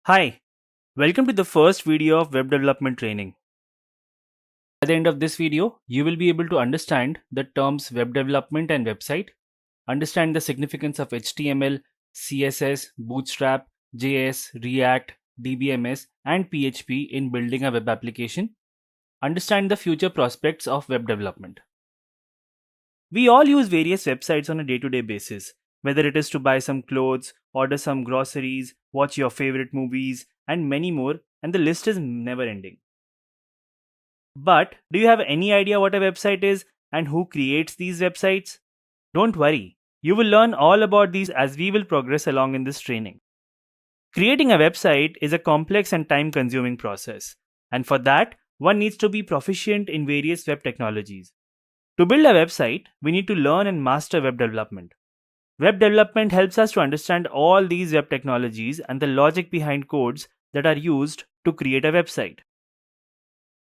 Hi, welcome to the first video of web development training. At the end of this video, you will be able to understand the terms web development and website, understand the significance of HTML, CSS, Bootstrap, JS, React, DBMS, and PHP in building a web application, understand the future prospects of web development. We all use various websites on a day to day basis, whether it is to buy some clothes, order some groceries, watch your favorite movies, and many more, and the list is never ending. But do you have any idea what a website is and who creates these websites? Don't worry, you will learn all about these as we will progress along in this training. Creating a website is a complex and time consuming process, and for that, one needs to be proficient in various web technologies. To build a website, we need to learn and master web development. Web development helps us to understand all these web technologies and the logic behind codes that are used to create a website.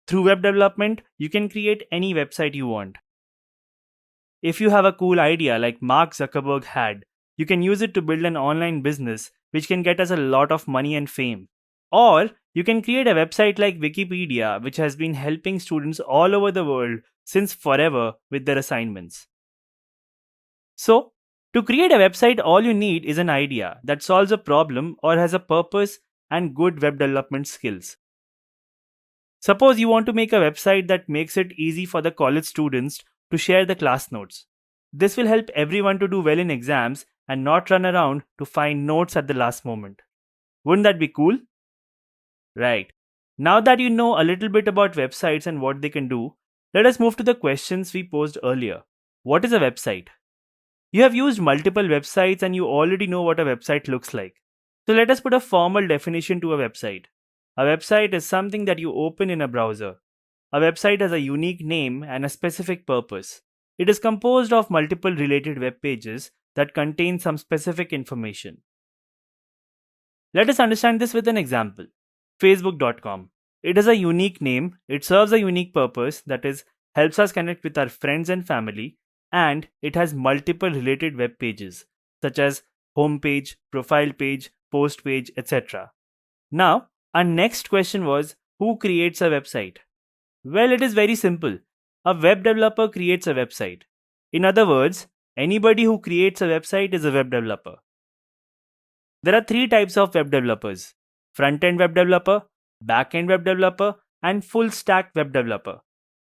Through web development, you can create any website you want. If you have a cool idea like Mark Zuckerberg had, you can use it to build an online business which can get us a lot of money and fame. Or you can create a website like Wikipedia, which has been helping students all over the world since forever with their assignments. So, to create a website, all you need is an idea that solves a problem or has a purpose and good web development skills. Suppose you want to make a website that makes it easy for the college students to share the class notes. This will help everyone to do well in exams and not run around to find notes at the last moment. Wouldn't that be cool? Right. Now that you know a little bit about websites and what they can do, let us move to the questions we posed earlier. What is a website? You have used multiple websites and you already know what a website looks like. So let us put a formal definition to a website. A website is something that you open in a browser. A website has a unique name and a specific purpose. It is composed of multiple related web pages that contain some specific information. Let us understand this with an example. Facebook.com. It has a unique name, it serves a unique purpose, that is, helps us connect with our friends and family, and it has multiple related web pages such as homepage, profile page, post page, etc. Now, our next question was, who creates a website? Well, it is very simple. A web developer creates a website. In other words, anybody who creates a website is a web developer. There are three types of web developers: front end web developer, back end web developer, and full stack web developer.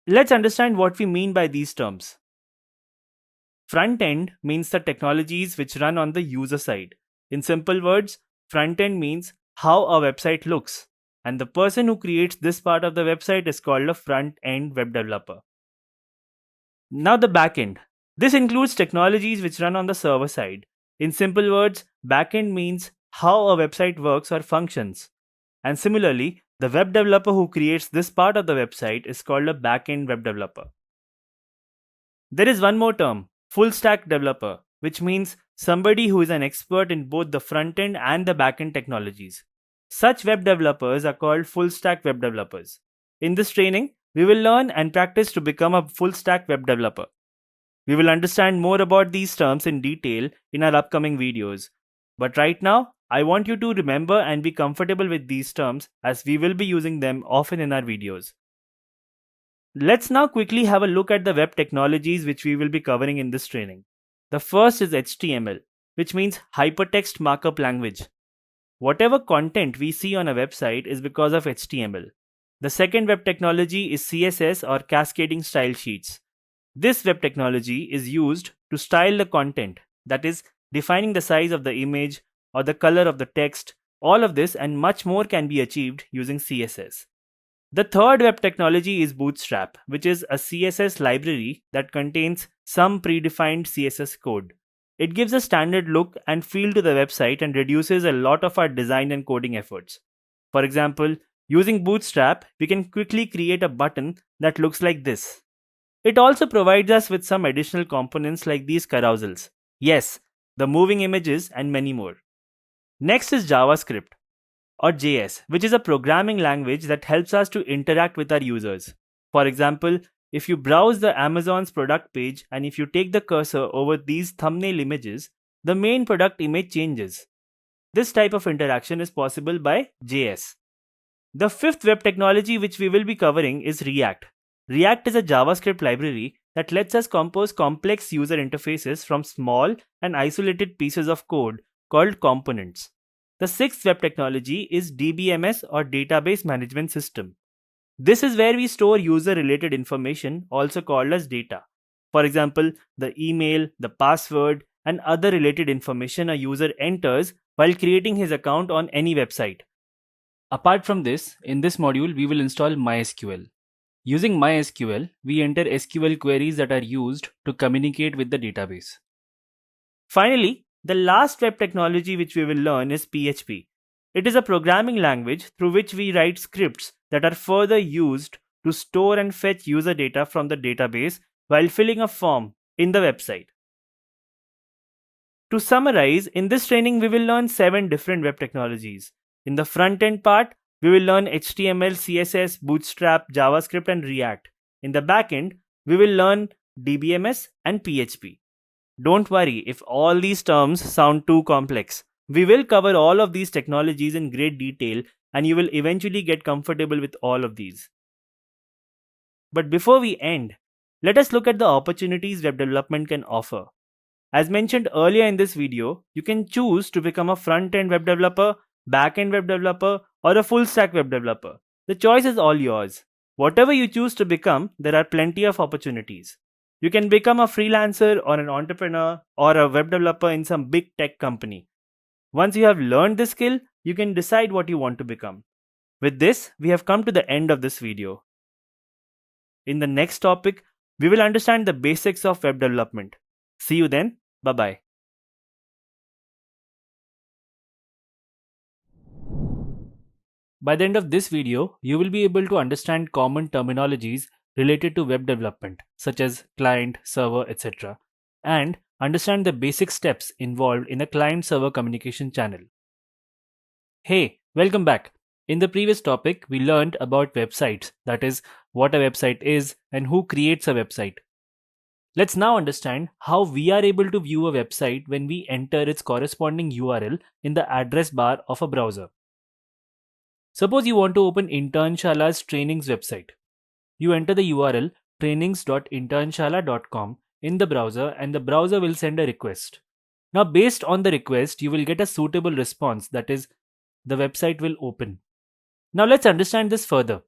Let's understand what we mean by these terms. Front end means the technologies which run on the user side. In simple words, front end means how a website looks, and the person who creates this part of the website is called a front end web developer. Now, the back end. This includes technologies which run on the server side. In simple words, backend means how a website works or functions. And similarly, the web developer who creates this part of the website is called a backend web developer. There is one more term, full stack developer, which means somebody who is an expert in both the front end and the backend technologies. Such web developers are called full stack web developers. In this training, we will learn and practice to become a full stack web developer. We will understand more about these terms in detail in our upcoming videos. But right now, I want you to remember and be comfortable with these terms as we will be using them often in our videos. Let's now quickly have a look at the web technologies which we will be covering in this training. The first is HTML, which means Hypertext Markup Language. Whatever content we see on a website is because of HTML. The second web technology is CSS or Cascading Style Sheets. This web technology is used to style the content, that is, defining the size of the image or the color of the text. All of this and much more can be achieved using CSS. The third web technology is Bootstrap, which is a CSS library that contains some predefined CSS code. It gives a standard look and feel to the website and reduces a lot of our design and coding efforts. For example, using Bootstrap, we can quickly create a button that looks like this. It also provides us with some additional components like these carousels. Yes, the moving images and many more. Next is JavaScript or JS, which is a programming language that helps us to interact with our users. For example, if you browse the Amazon's product page and if you take the cursor over these thumbnail images, the main product image changes. This type of interaction is possible by JS. The fifth web technology which we will be covering is React. React is a JavaScript library that lets us compose complex user interfaces from small and isolated pieces of code called components. The sixth web technology is DBMS or Database Management System. This is where we store user related information, also called as data. For example, the email, the password, and other related information a user enters while creating his account on any website. Apart from this, in this module, we will install MySQL. Using MySQL, we enter SQL queries that are used to communicate with the database. Finally, the last web technology which we will learn is PHP. It is a programming language through which we write scripts that are further used to store and fetch user data from the database while filling a form in the website. To summarize, in this training we will learn 7 different web technologies. In the front end part, we will learn HTML, CSS, Bootstrap, JavaScript and React. In the back end, we will learn DBMS and PHP. Don't worry if all these terms sound too complex. We will cover all of these technologies in great detail and you will eventually get comfortable with all of these. But before we end, let us look at the opportunities web development can offer. As mentioned earlier in this video, you can choose to become a front-end web developer, back-end web developer, or a full-stack web developer. The choice is all yours. Whatever you choose to become, there are plenty of opportunities. You can become a freelancer or an entrepreneur or a web developer in some big tech company. Once you have learned this skill, you can decide what you want to become. With this, we have come to the end of this video. In the next topic, we will understand the basics of web development. See you then. Bye-bye. By the end of this video, you will be able to understand common terminologies related to web development, such as client, server, etc., and understand the basic steps involved in a client-server communication channel. Hey, welcome back. In the previous topic, we learned about websites, that is, what a website is and who creates a website. Let's now understand how we are able to view a website when we enter its corresponding URL in the address bar of a browser. Suppose you want to open Internshala's trainings website. You enter the URL trainings.internshala.com in the browser and the browser will send a request. Now, based on the request, you will get a suitable response, that is, the website will open. Now, let's understand this further.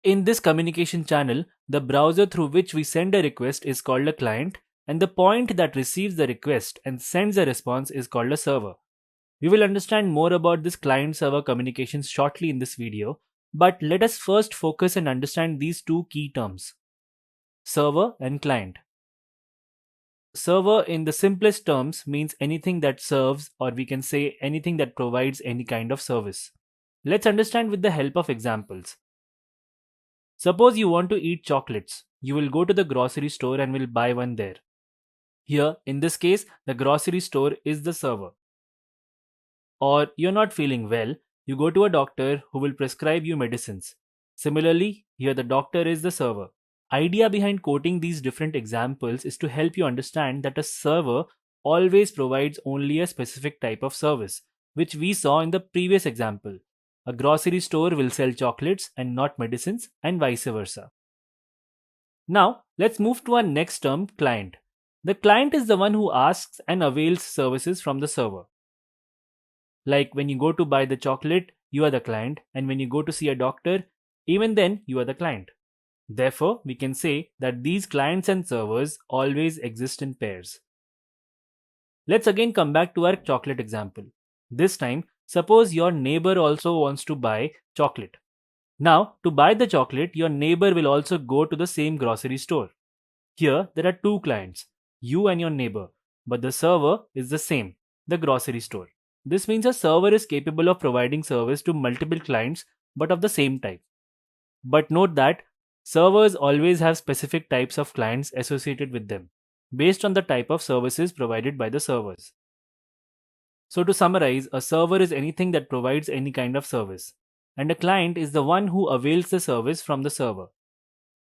In this communication channel, the browser through which we send a request is called a client, and the point that receives the request and sends a response is called a server. We will understand more about this client-server communications shortly in this video, but let us first focus and understand these two key terms: server and client. Server in the simplest terms means anything that serves, or we can say anything that provides any kind of service. Let's understand with the help of examples. Suppose you want to eat chocolates. You will go to the grocery store and will buy one there. Here, in this case, the grocery store is the server. Or you're not feeling well, you go to a doctor who will prescribe you medicines. Similarly, here the doctor is the server. Idea behind quoting these different examples is to help you understand that a server always provides only a specific type of service, which we saw in the previous example. A grocery store will sell chocolates and not medicines, and vice versa. Now, let's move to our next term, client. The client is the one who asks and avails services from the server. Like when you go to buy the chocolate, you are the client, and when you go to see a doctor, even then you are the client. Therefore, we can say that these clients and servers always exist in pairs. Let's again come back to our chocolate example. This time, suppose your neighbor also wants to buy chocolate. Now, to buy the chocolate, your neighbor will also go to the same grocery store. Here, there are two clients, you and your neighbor, but the server is the same, the grocery store. This means a server is capable of providing service to multiple clients but of the same type. But note that servers always have specific types of clients associated with them, based on the type of services provided by the servers. So to summarize, a server is anything that provides any kind of service, and a client is the one who avails the service from the server.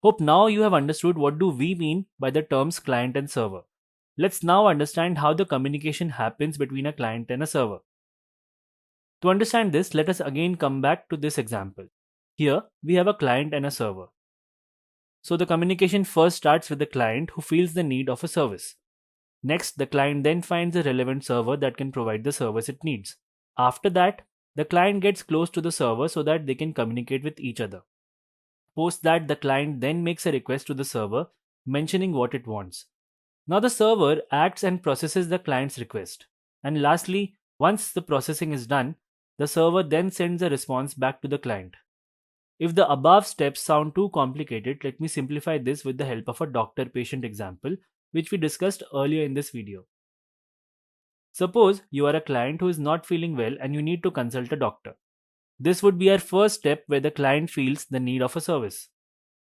Hope now you have understood what do we mean by the terms client and server. Let's now understand how the communication happens between a client and a server. To understand this, let us again come back to this example. Here, we have a client and a server. So the communication first starts with the client who feels the need of a service. Next, the client then finds a relevant server that can provide the service it needs. After that, the client gets close to the server so that they can communicate with each other. Post that, the client then makes a request to the server mentioning what it wants. Now the server acts and processes the client's request. And lastly, once the processing is done, the server then sends a response back to the client. If the above steps sound too complicated, let me simplify this with the help of a doctor-patient example, which we discussed earlier in this video. Suppose you are a client who is not feeling well and you need to consult a doctor. This would be our first step where the client feels the need of a service.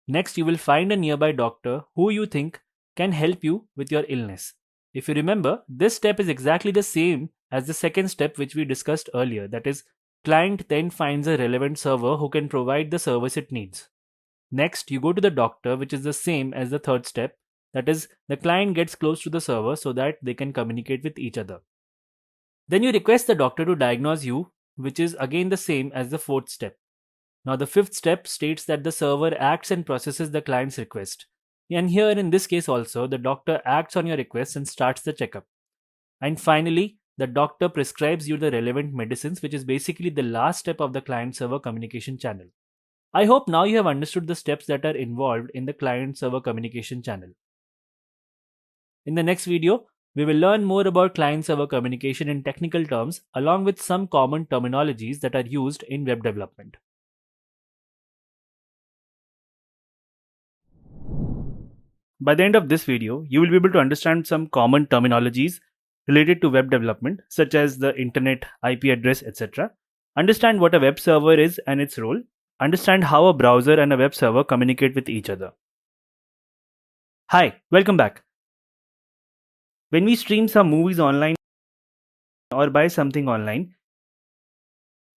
Next, you will find a nearby doctor who you think can help you with your illness. If you remember, this step is exactly the same as the second step which we discussed earlier, that is, client then finds a relevant server who can provide the service it needs. Next, you go to the doctor, which is the same as the third step, that is, the client gets close to the server so that they can communicate with each other. Then you request the doctor to diagnose you, which is again the same as the fourth step. Now, the fifth step states that the server acts and processes the client's request. And here, in this case, also, the doctor acts on your request and starts the checkup. And finally, the doctor prescribes you the relevant medicines, which is basically the last step of the client server communication channel. I hope now you have understood the steps that are involved in the client server communication channel. In the next video, we will learn more about client server communication in technical terms, along with some common terminologies that are used in web development. By the end of this video, you will be able to understand some common terminologies related to web development, such as the internet, IP address, etc. Understand what a web server is and its role. Understand how a browser and a web server communicate with each other. Hi, welcome back. When we stream some movies online or buy something online,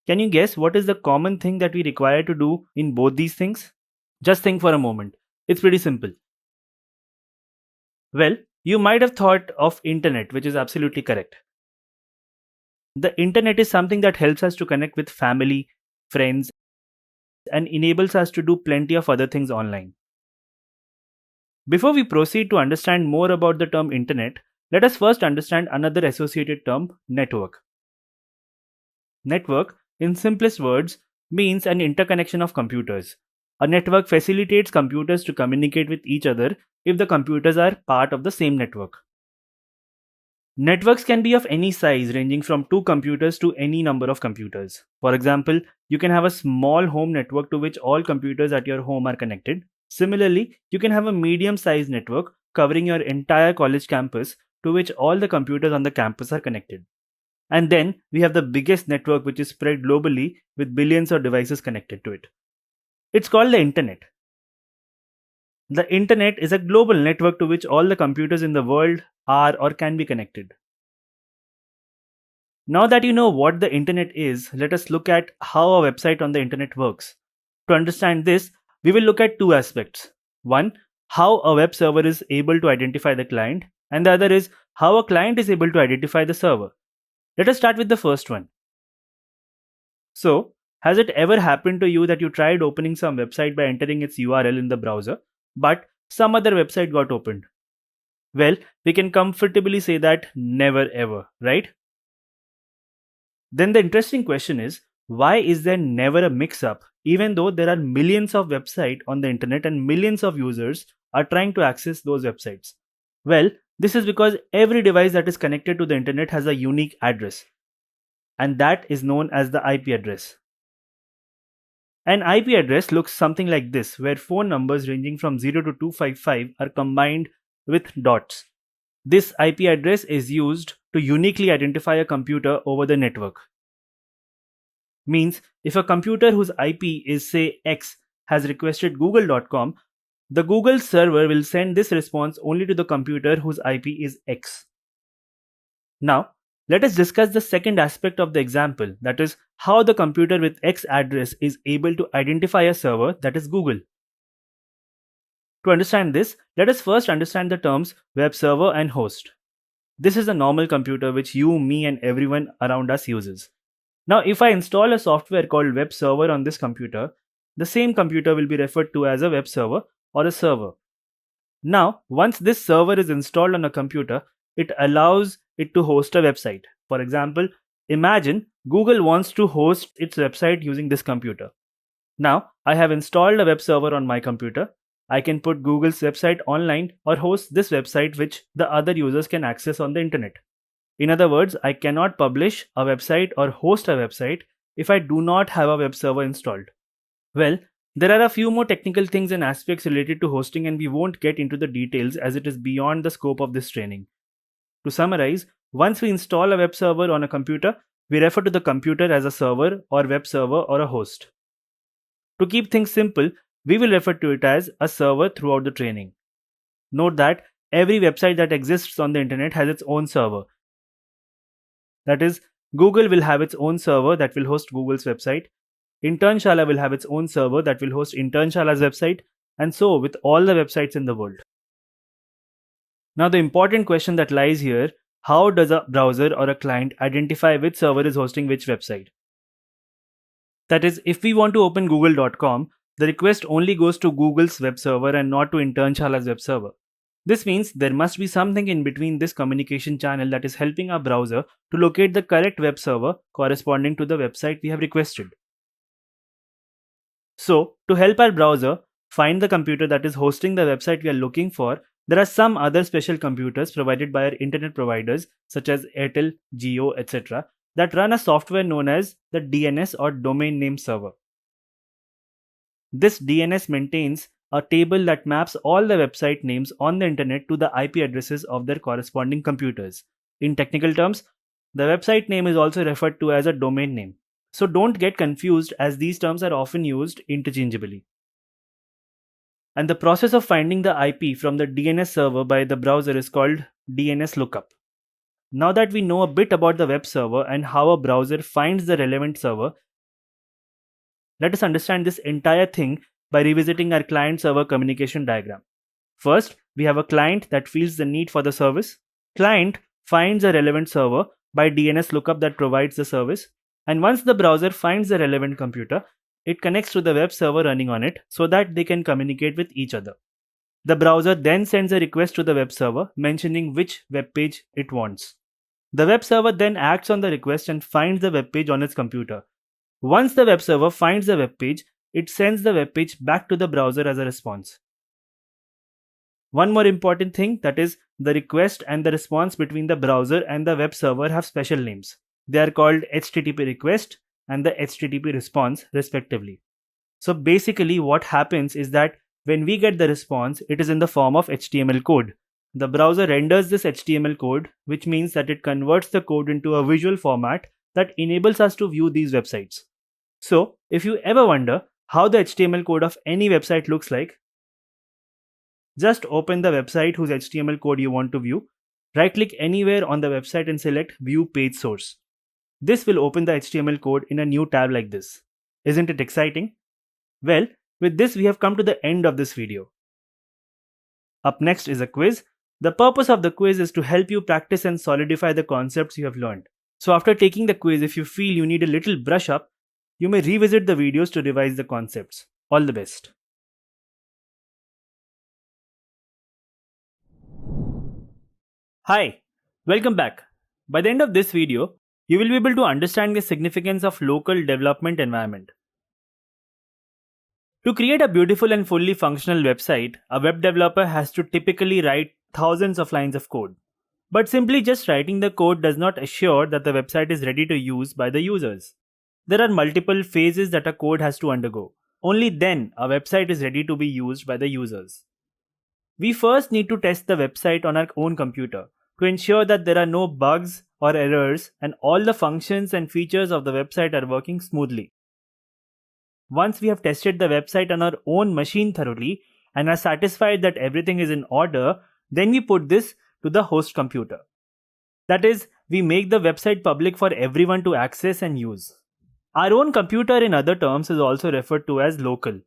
can you guess what is the common thing that we require to do in both these things? Just think for a moment. It's pretty simple. Well, you might have thought of internet, which is absolutely correct. The internet is something that helps us to connect with family, friends, and enables us to do plenty of other things online. Before we proceed to understand more about the term internet, let us first understand another associated term, network. Network, in simplest words, means an interconnection of computers. A network facilitates computers to communicate with each other if the computers are part of the same network. Networks can be of any size, ranging from 2 computers to any number of computers. For example, you can have a small home network to which all computers at your home are connected. Similarly, you can have a medium-sized network covering your entire college campus to which all the computers on the campus are connected. And then we have the biggest network, which is spread globally with billions of devices connected to it. It's called the internet. The internet is a global network to which all the computers in the world are or can be connected. Now that you know what the internet is, let us look at how a website on the internet works. To understand this, we will look at two aspects. One, how a web server is able to identify the client, and the other is how a client is able to identify the server. Let us start with the first one. So, has it ever happened to you that you tried opening some website by entering its URL in the browser, but some other website got opened? Well, we can comfortably say that never ever, right? Then the interesting question is, why is there never a mix-up even though there are millions of websites on the internet and millions of users are trying to access those websites? Well, this is because every device that is connected to the internet has a unique address, and that is known as the IP address. An IP address looks something like this, where phone numbers ranging from 0 to 255 are combined with dots. This IP address is used to uniquely identify a computer over the network. Means if a computer whose IP is say X has requested google.com, the Google server will send this response only to the computer whose IP is X. Now, let us discuss the second aspect of the example, that is how the computer with X address is able to identify a server, that is Google. To understand this, let us first understand the terms web server and host. This is a normal computer which you, me, and everyone around us uses. Now, if I install a software called web server on this computer, the same computer will be referred to as a web server or a server. Now, once this server is installed on a computer, it allows it to host a website. For example, imagine Google wants to host its website using this computer. Now, I have installed a web server on my computer. I can put Google's website online or host this website which the other users can access on the internet. In other words, I cannot publish a website or host a website if I do not have a web server installed. Well, there are a few more technical things and aspects related to hosting, and we won't get into the details as it is beyond the scope of this training. To summarize, once we install a web server on a computer, we refer to the computer as a server or web server or a host. To keep things simple, we will refer to it as a server throughout the training. Note that every website that exists on the internet has its own server. That is, Google will have its own server that will host Google's website. Internshala will have its own server that will host Internshala's website, and so with all the websites in the world. Now, the important question that lies here: how does a browser or a client identify which server is hosting which website? That is, if we want to open google.com, the request only goes to Google's web server and not to Internshala's web server. This means there must be something in between this communication channel that is helping our browser to locate the correct web server corresponding to the website we have requested. So, to help our browser find the computer that is hosting the website we are looking for, there are some other special computers provided by our internet providers such as Airtel, Jio, etc. that run a software known as the DNS or domain name server. This DNS maintains a table that maps all the website names on the internet to the IP addresses of their corresponding computers. In technical terms, the website name is also referred to as a domain name. So don't get confused as these terms are often used interchangeably. And the process of finding the IP from the DNS server by the browser is called DNS lookup. Now that we know a bit about the web server and how a browser finds the relevant server, let us understand this entire thing by revisiting our client-server communication diagram. First, we have a client that feels the need for the service. Client finds a relevant server by DNS lookup that provides the service. And once the browser finds the relevant computer, it connects to the web server running on it so that they can communicate with each other. The browser then sends a request to the web server mentioning which web page it wants. The web server then acts on the request and finds the web page on its computer. Once the web server finds the web page, it sends the web page back to the browser as a response. One more important thing, that is, the request and the response between the browser and the web server have special names. They are called HTTP request and the HTTP response respectively. So basically what happens is that when we get the response, it is in the form of HTML code. The browser renders this HTML code, which means that it converts the code into a visual format that enables us to view these websites. So if you ever wonder how the HTML code of any website looks like, just open the website whose HTML code you want to view, right-click anywhere on the website and select View Page Source. This will open the HTML code in a new tab like this. Isn't it exciting? Well, with this we have come to the end of this video. Up next is a quiz. The purpose of the quiz is to help you practice and solidify the concepts you have learned. So after taking the quiz, if you feel you need a little brush up, you may revisit the videos to revise the concepts. All the best. Hi, welcome back. By the end of this video, you will be able to understand the significance of local development environment. To create a beautiful and fully functional website, a web developer has to typically write thousands of lines of code. But simply just writing the code does not assure that the website is ready to use by the users. There are multiple phases that a code has to undergo. Only then a website is ready to be used by the users. We first need to test the website on our own computer to ensure that there are no bugs or errors and all the functions and features of the website are working smoothly. Once we have tested the website on our own machine thoroughly and are satisfied that everything is in order, then we put this to the host computer. That is, we make the website public for everyone to access and use. Our own computer, in other terms, is also referred to as local.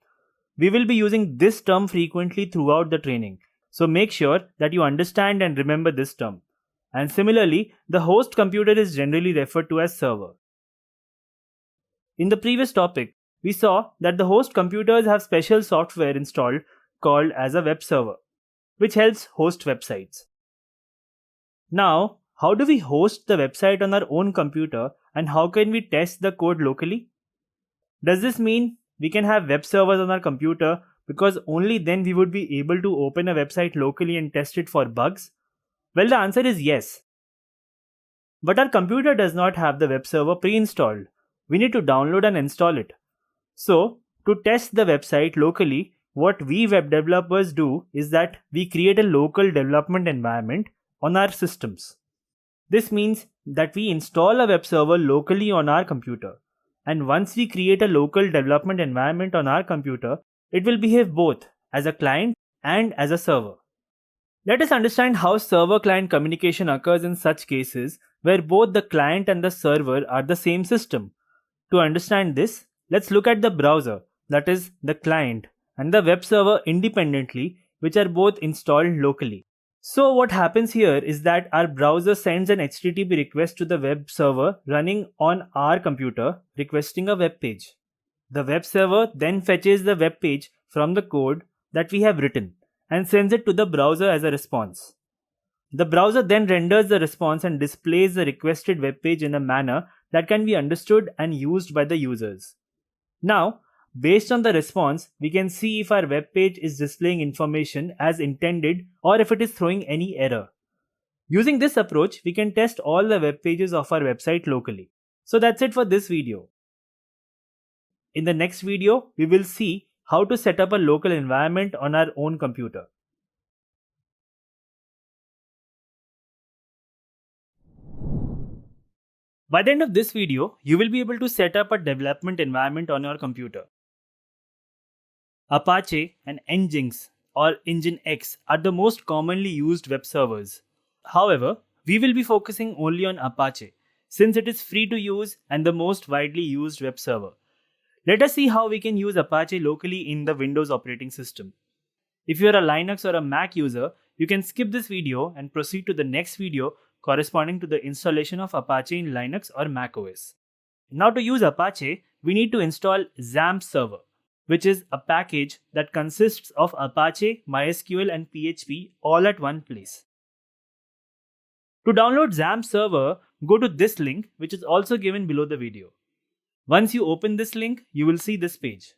We will be using this term frequently throughout the training, so make sure that you understand and remember this term. And similarly, the host computer is generally referred to as server. In the previous topic, we saw that the host computers have special software installed called as a web server, which helps host websites. Now, how do we host the website on our own computer and how can we test the code locally? Does this mean we can have web servers on our computer because only then we would be able to open a website locally and test it for bugs? Well, the answer is yes. But our computer does not have the web server pre-installed. We need to download and install it. So, to test the website locally, what we web developers do is that we create a local development environment on our systems. This means that we install a web server locally on our computer. And once we create a local development environment on our computer, it will behave both as a client and as a server. Let us understand how server-client communication occurs in such cases where both the client and the server are the same system. To understand this, let's look at the browser, that is, the client, and the web server independently, which are both installed locally. So what happens here is that our browser sends an HTTP request to the web server running on our computer requesting a web page. The web server then fetches the web page from the code that we have written and sends it to the browser as a response. The browser then renders the response and displays the requested web page in a manner that can be understood and used by the users. Now, based on the response, we can see if our web page is displaying information as intended or if it is throwing any error. Using this approach, we can test all the web pages of our website locally. So that's it for this video. In the next video, we will see how to set up a local environment on our own computer. By the end of this video, you will be able to set up a development environment on your computer. Apache and Nginx or Nginx are the most commonly used web servers. However, we will be focusing only on Apache since it is free to use and the most widely used web server. Let us see how we can use Apache locally in the Windows operating system. If you are a Linux or a Mac user, you can skip this video and proceed to the next video corresponding to the installation of Apache in Linux or Mac OS. Now to use Apache, we need to install XAMPP server, which is a package that consists of Apache, MySQL and PHP all at one place. To download XAMPP server, go to this link which is also given below the video. Once you open this link, you will see this page.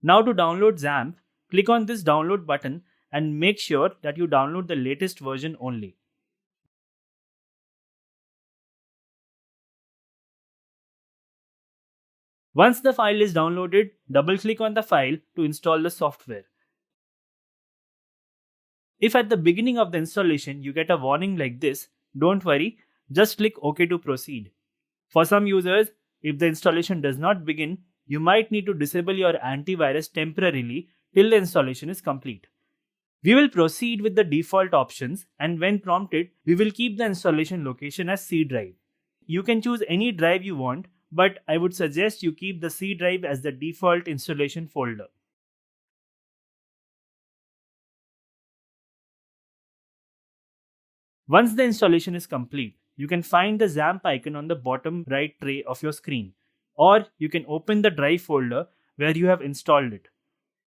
Now to download XAMPP, click on this download button and make sure that you download the latest version only. Once the file is downloaded, double-click on the file to install the software. If at the beginning of the installation you get a warning like this, don't worry, just click OK to proceed. For some users, if the installation does not begin, you might need to disable your antivirus temporarily till the installation is complete. We will proceed with the default options and when prompted, we will keep the installation location as C drive. You can choose any drive you want, but I would suggest you keep the C drive as the default installation folder. Once the installation is complete, you can find the XAMPP icon on the bottom right tray of your screen, or you can open the drive folder where you have installed it.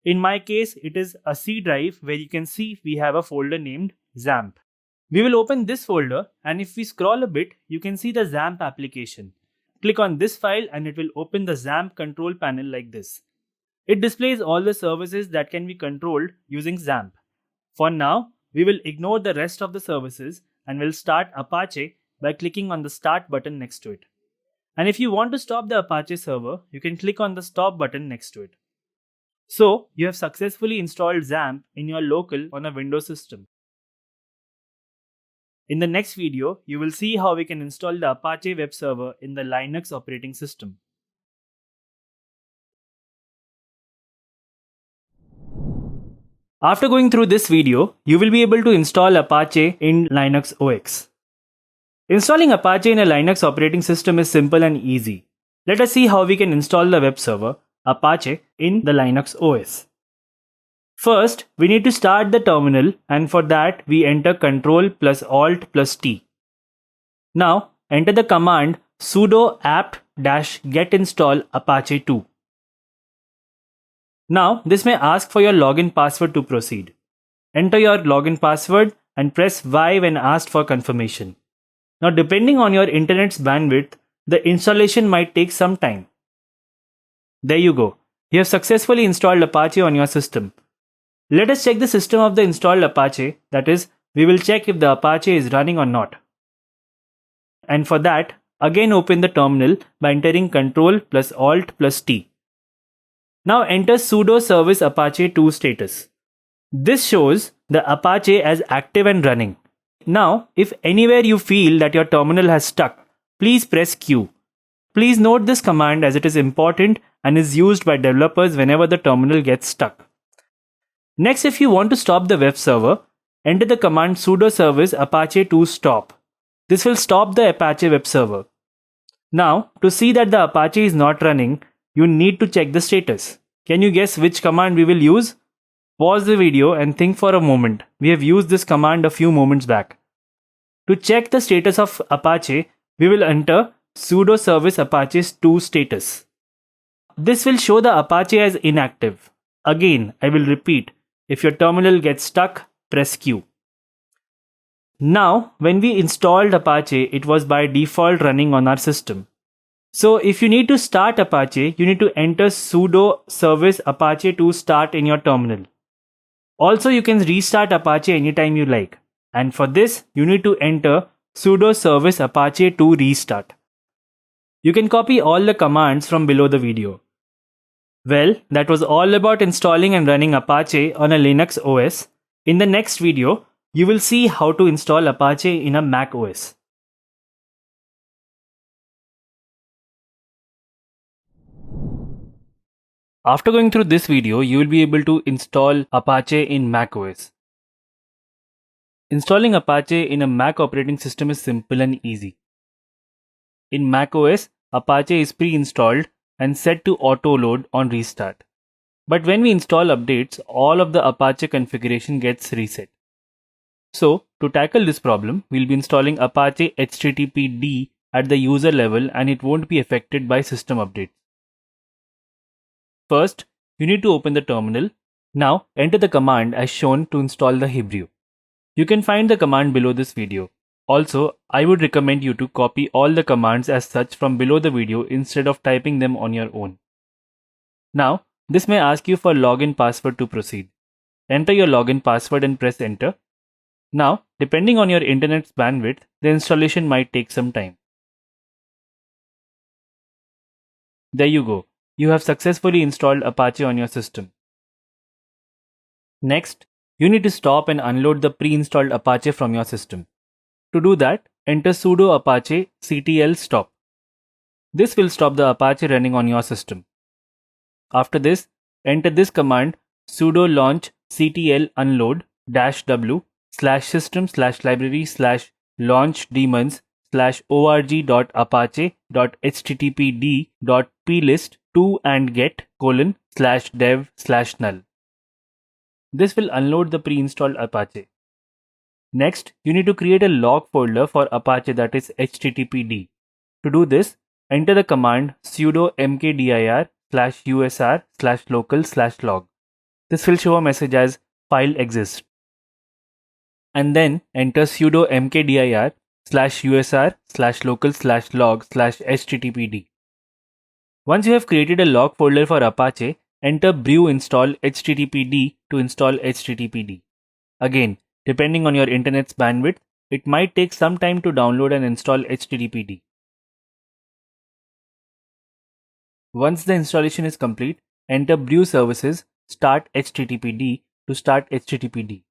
In my case, it is a C drive where you can see we have a folder named XAMPP. We will open this folder and if we scroll a bit, you can see the XAMPP application. Click on this file and it will open the XAMPP control panel like this. It displays all the services that can be controlled using XAMPP. For now, we will ignore the rest of the services and will start Apache by clicking on the Start button next to it. And if you want to stop the Apache server, you can click on the Stop button next to it. So, you have successfully installed XAMPP in your local on a Windows system. In the next video, you will see how we can install the Apache web server in the Linux operating system. After going through this video, you will be able to install Apache in Linux OS. Installing Apache in a Linux operating system is simple and easy. Let us see how we can install the web server, Apache, in the Linux OS. First, we need to start the terminal and for that we enter Ctrl+Alt+T. Now, enter the command sudo apt get install Apache 2. Now, this may ask for your login password to proceed. Enter your login password and press Y when asked for confirmation. Now, depending on your internet's bandwidth, the installation might take some time. There you go. You have successfully installed Apache on your system. Let us check the system of the installed Apache, that is, we will check if the Apache is running or not. And for that, again open the terminal by entering Ctrl plus Alt plus T. Now enter sudo service Apache 2 status. This shows the Apache as active and running. Now, if anywhere you feel that your terminal has stuck, please press Q. Please note this command as it is important and is used by developers whenever the terminal gets stuck. Next, if you want to stop the web server, enter the command sudo service apache 2 stop. This will stop the Apache web server. Now, to see that the Apache is not running, you need to check the status. Can you guess which command we will use? Pause the video and think for a moment. We have used this command a few moments back. To check the status of Apache, we will enter sudo service apache 2 status. This will show the Apache as inactive. Again, I will repeat. If your terminal gets stuck, press Q. Now, when we installed Apache, it was by default running on our system. So if you need to start Apache, you need to enter sudo service apache 2 start in your terminal. Also, you can restart Apache anytime you like. And for this, you need to enter sudo service apache 2 restart. You can copy all the commands from below the video. Well, that was all about installing and running Apache on a Linux OS. In the next video, you will see how to install Apache in a Mac OS. After going through this video, you will be able to install Apache in Mac OS. Installing Apache in a Mac operating system is simple and easy. In Mac OS, Apache is pre-installed and set to auto-load on restart. But when we install updates, all of the Apache configuration gets reset. So, to tackle this problem, we'll be installing Apache HTTPD at the user level and it won't be affected by system updates. First, you need to open the terminal. Now, enter the command as shown to install the Hebrew. You can find the command below this video. Also, I would recommend you to copy all the commands as such from below the video instead of typing them on your own. Now, this may ask you for login password to proceed. Enter your login password and press enter. Now, depending on your internet's bandwidth, the installation might take some time. There you go. You have successfully installed Apache on your system. Next, you need to stop and unload the pre-installed Apache from your system. To do that, enter sudo apache ctl stop. This will stop the Apache running on your system. After this, enter this command sudo launch ctl unload -w /system/library/launch daemons /org.apache.httpd.plist 2 and get /dev/null. This will unload the pre-installed Apache. Next, you need to create a log folder for Apache, that is httpd. To do this, enter the command sudo mkdir /usr/local/log. This will show a message as file exists. And then enter sudo mkdir /usr/local/log/httpd. Once you have created a log folder for Apache, enter brew install httpd to install httpd. Again, depending on your internet's bandwidth, it might take some time to download and install httpd. Once the installation is complete, enter brew services start httpd to start httpd.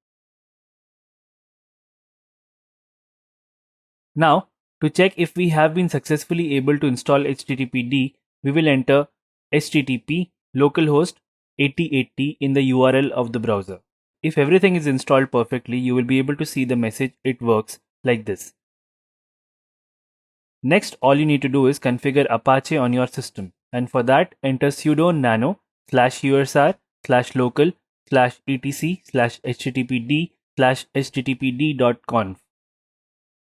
Now, to check if we have been successfully able to install httpd, we will enter http localhost 8080 in the URL of the browser. If everything is installed perfectly, you will be able to see the message it works like this. Next, all you need to do is configure Apache on your system, and for that enter sudo nano /usr/local/etc/httpd/httpd.conf.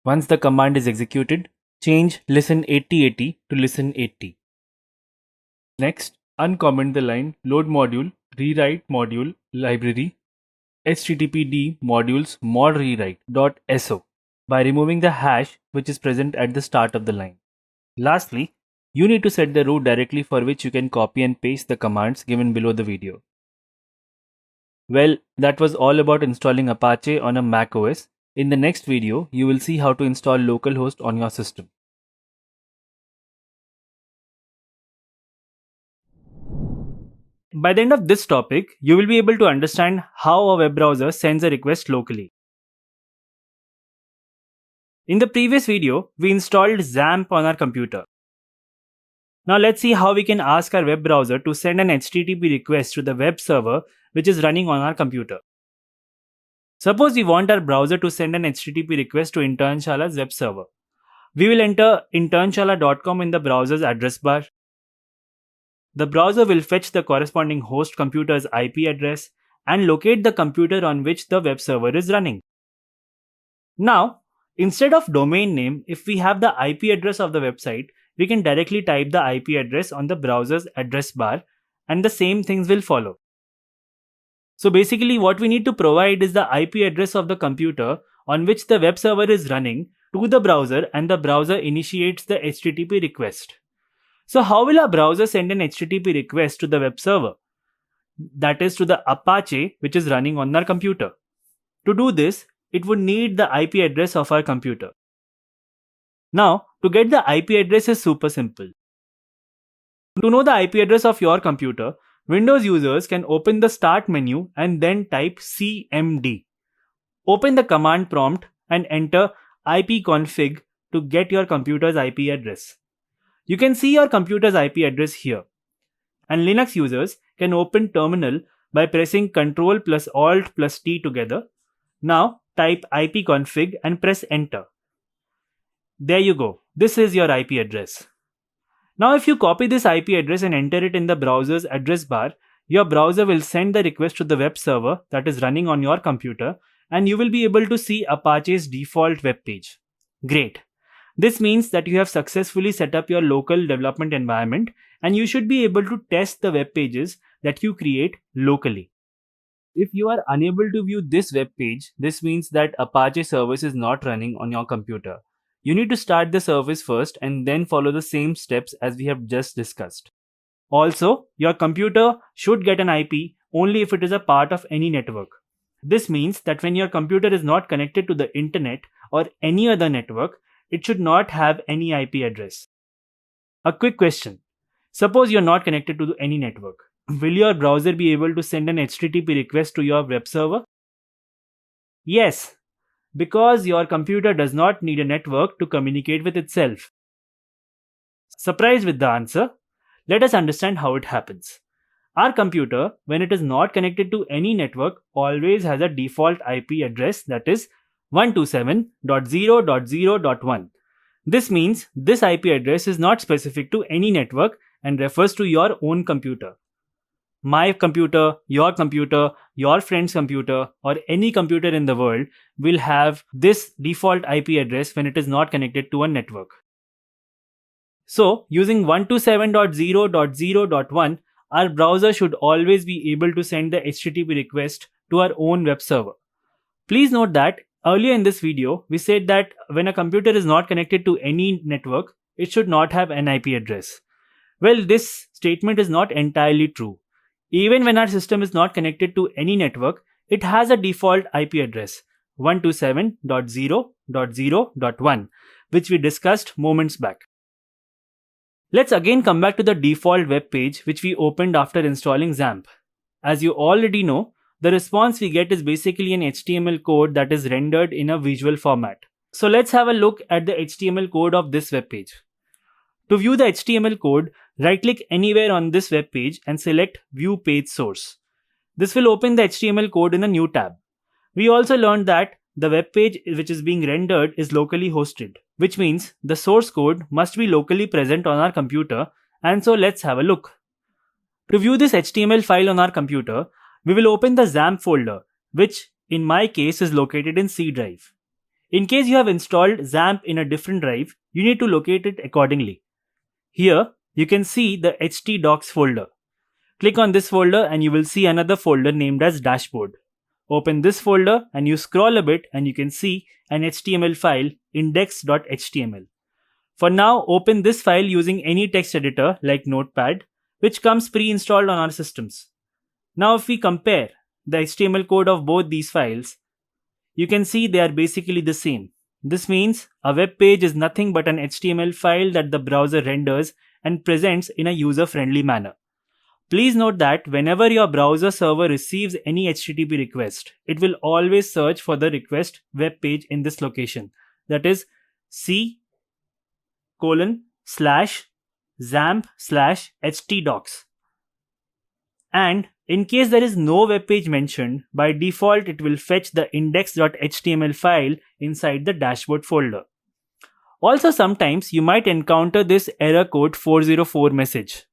Once the command is executed, change listen 8080 to listen 80. Next, uncomment the line load module, rewrite module, library, httpd modules mod rewrite.so by removing the hash which is present at the start of the line. Lastly, you need to set the root directly for which you can copy and paste the commands given below the video. Well, that was all about installing Apache on a Mac OS. In the next video, you will see how to install localhost on your system. By the end of this topic, you will be able to understand how a web browser sends a request locally. In the previous video, we installed XAMPP on our computer. Now let's see how we can ask our web browser to send an HTTP request to the web server which is running on our computer. Suppose we want our browser to send an HTTP request to Internshala's web server. We will enter internshala.com in the browser's address bar. The browser will fetch the corresponding host computer's IP address and locate the computer on which the web server is running. Now, instead of domain name, if we have the IP address of the website, we can directly type the IP address on the browser's address bar and the same things will follow. So basically what we need to provide is the IP address of the computer on which the web server is running to the browser, and the browser initiates the HTTP request. So how will a browser send an HTTP request to the web server? That is to the Apache which is running on our computer. To do this, it would need the IP address of our computer. Now, to get the IP address is super simple. To know the IP address of your computer, Windows users can open the Start menu and then type cmd. Open the command prompt and enter ipconfig to get your computer's IP address. You can see your computer's IP address here. And Linux users can open terminal by pressing Ctrl plus Alt plus T together. Now type ipconfig and press enter. There you go. This is your IP address. Now if you copy this IP address and enter it in the browser's address bar, your browser will send the request to the web server that is running on your computer, and you will be able to see Apache's default web page. Great. This means that you have successfully set up your local development environment, and you should be able to test the web pages that you create locally. If you are unable to view this web page, this means that Apache service is not running on your computer. You need to start the service first and then follow the same steps as we have just discussed. Also, your computer should get an IP only if it is a part of any network. This means that when your computer is not connected to the internet or any other network, it should not have any IP address. A quick question. Suppose you are not connected to any network. Will your browser be able to send an HTTP request to your web server? Yes, because your computer does not need a network to communicate with itself. Surprised with the answer? Let us understand how it happens. Our computer, when it is not connected to any network, always has a default IP address, that is 127.0.0.1. This means this IP address is not specific to any network and refers to your own computer. My computer, your friend's computer, or any computer in the world will have this default IP address when it is not connected to a network. So, using 127.0.0.1, our browser should always be able to send the HTTP request to our own web server. Please note that earlier in this video, we said that when a computer is not connected to any network, it should not have an IP address. Well, this statement is not entirely true. Even when our system is not connected to any network, it has a default IP address 127.0.0.1, which we discussed moments back. Let's again come back to the default web page which we opened after installing XAMPP. As you already know, the response we get is basically an HTML code that is rendered in a visual format. So let's have a look at the HTML code of this web page. To view the HTML code, right-click anywhere on this web page and select View Page Source. This will open the HTML code in a new tab. We also learned that the web page which is being rendered is locally hosted, which means the source code must be locally present on our computer, and so let's have a look. To view this HTML file on our computer, we will open the XAMPP folder, which in my case is located in C drive. In case you have installed XAMPP in a different drive, you need to locate it accordingly. Here, you can see the htdocs folder. Click on this folder and you will see another folder named as dashboard. Open this folder and you scroll a bit and you can see an HTML file index.html. For now, open this file using any text editor like Notepad, which comes pre-installed on our systems. Now if we compare the HTML code of both these files, you can see they are basically the same. This means a web page is nothing but an HTML file that the browser renders and presents in a user-friendly manner. Please note that whenever your browser server receives any HTTP request, it will always search for the request web page in this location. That is c:/zamp/htdocs. And in case there is no web page mentioned, by default it will fetch the index.html file inside the dashboard folder. Also, sometimes you might encounter this error code 404 message.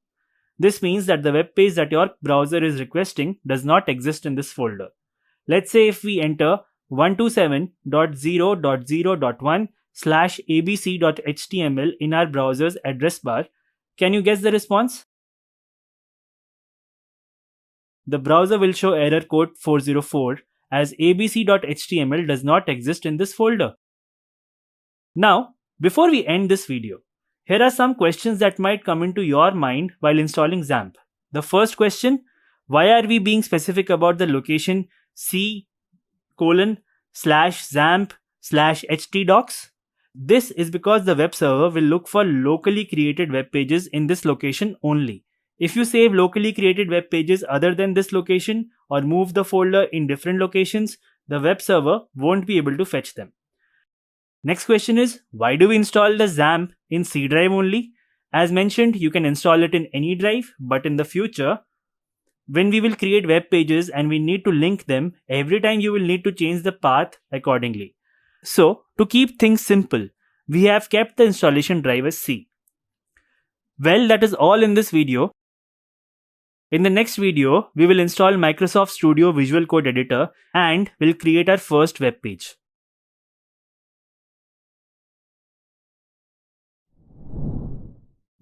This means that the web page that your browser is requesting does not exist in this folder. Let's say if we enter 127.0.0.1/abc.html in our browser's address bar, can you guess the response? The browser will show error code 404 as abc.html does not exist in this folder. Now, before we end this video, here are some questions that might come into your mind while installing XAMPP. The first question, why are we being specific about the location c:/zamp/htdocs? This is because the web server will look for locally created web pages in this location only. If you save locally created web pages other than this location or move the folder in different locations, the web server won't be able to fetch them. Next question is, why do we install the XAMPP in C drive only? As mentioned, you can install it in any drive, but in the future, when we will create web pages and we need to link them, every time you will need to change the path accordingly. So, to keep things simple, we have kept the installation drive as C. Well, that is all in this video. In the next video, we will install Microsoft Studio Visual Code Editor and will create our first web page.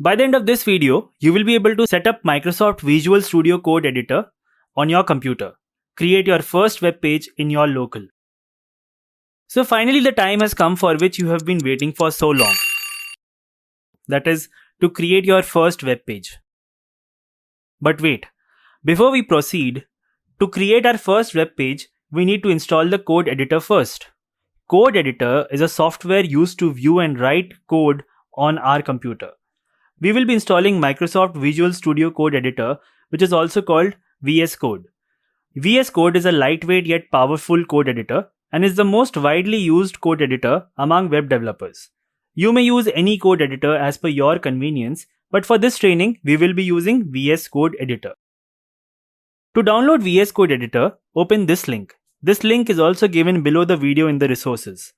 By the end of this video, you will be able to set up Microsoft Visual Studio Code Editor on your computer. Create your first web page in your local. So finally, the time has come for which you have been waiting for so long. That is, to create your first web page. But wait, before we proceed, to create our first web page, we need to install the code editor first. Code editor is a software used to view and write code on our computer. We will be installing Microsoft Visual Studio Code Editor, which is also called VS Code. VS Code is a lightweight yet powerful code editor and is the most widely used code editor among web developers. You may use any code editor as per your convenience, but for this training, we will be using VS Code Editor. To download VS Code Editor, open this link. This link is also given below the video in the resources.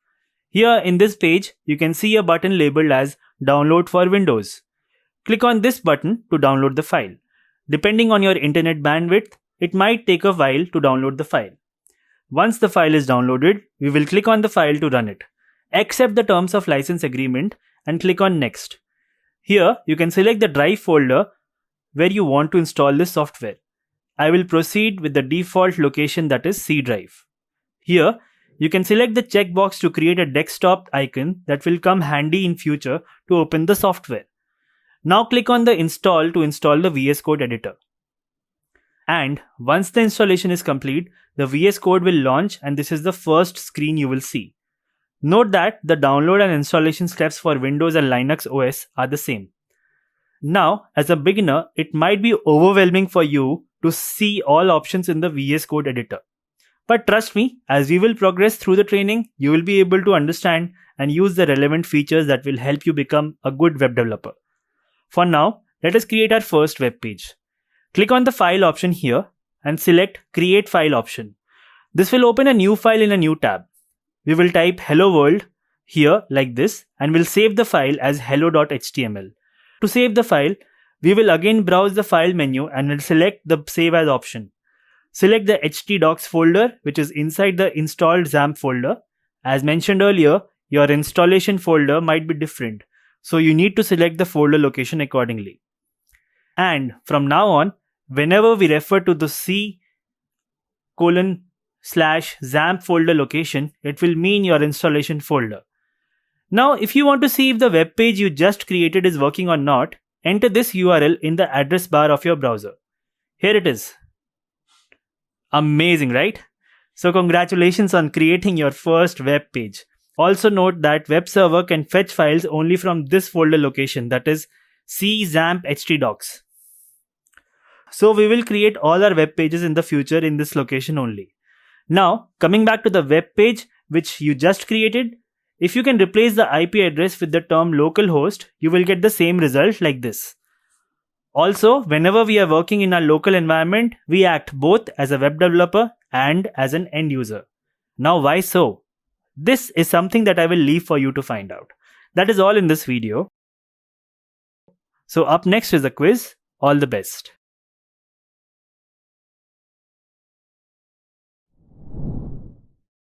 Here in this page, you can see a button labeled as Download for Windows. Click on this button to download the file. Depending on your internet bandwidth, it might take a while to download the file. Once the file is downloaded, we will click on the file to run it. Accept the terms of license agreement and click on Next. Here, you can select the drive folder where you want to install this software. I will proceed with the default location, that is C drive. Here, you can select the checkbox to create a desktop icon that will come handy in future to open the software. Now click on the Install to install the VS Code Editor. And once the installation is complete, the VS Code will launch and this is the first screen you will see. Note that the download and installation steps for Windows and Linux OS are the same. Now, as a beginner, it might be overwhelming for you to see all options in the VS Code Editor. But trust me, as we will progress through the training, you will be able to understand and use the relevant features that will help you become a good web developer. For now, let us create our first web page. Click on the File option here and select Create File option. This will open a new file in a new tab. We will type Hello World here like this and will save the file as hello.html. To save the file, we will again browse the File menu and will select the Save As option. Select the htdocs folder, which is inside the installed XAMPP folder. As mentioned earlier, your installation folder might be different. So you need to select the folder location accordingly. And from now on, whenever we refer to the C colon slash XAMPP folder location, it will mean your installation folder. Now, if you want to see if the web page you just created is working or not, enter this URL in the address bar of your browser. Here it is. Amazing, right? So congratulations on creating your first web page. Also note that web server can fetch files only from this folder location, that is czamp htdocs. So we will create all our web pages in the future in this location only. Now, coming back to the web page which you just created, if you can replace the IP address with the term localhost, you will get the same result like this. Also, whenever we are working in our local environment, we act both as a web developer and as an end user. Now, why so? This is something that I will leave for you to find out. That is all in this video. So up next is a quiz. All the best.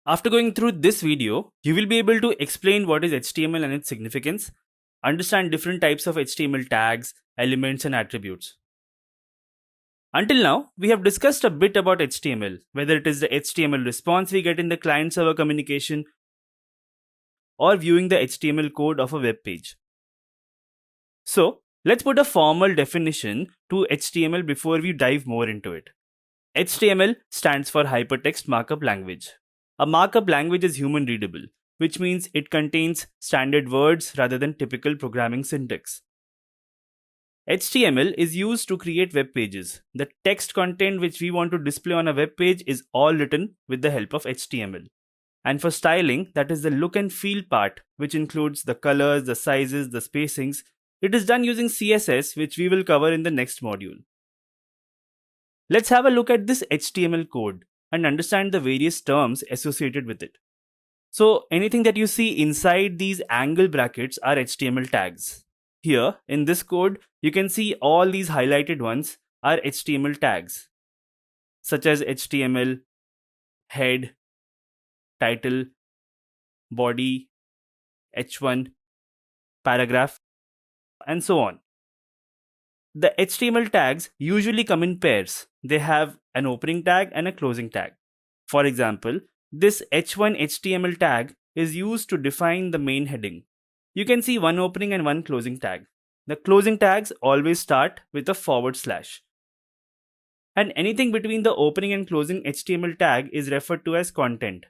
After going through this video, you will be able to explain what is HTML and its significance, understand different types of HTML tags, elements and attributes. Until now, we have discussed a bit about HTML, whether it is the HTML response we get in the client-server communication or viewing the HTML code of a web page. So, let's put a formal definition to HTML before we dive more into it. HTML stands for Hypertext Markup Language. A markup language is human readable, which means it contains standard words rather than typical programming syntax. HTML is used to create web pages. The text content which we want to display on a web page is all written with the help of HTML. And for styling, that is the look and feel part, which includes the colors, the sizes, the spacings. It is done using CSS, which we will cover in the next module. Let's have a look at this HTML code and understand the various terms associated with it. So anything that you see inside these angle brackets are HTML tags. Here in this code, you can see all these highlighted ones are HTML tags, such as HTML, head, title, body, h1, paragraph, and so on. The HTML tags usually come in pairs. They have an opening tag and a closing tag. For example, this h1 HTML tag is used to define the main heading. You can see one opening and one closing tag. The closing tags always start with a /. And anything between the opening and closing HTML tag is referred to as content.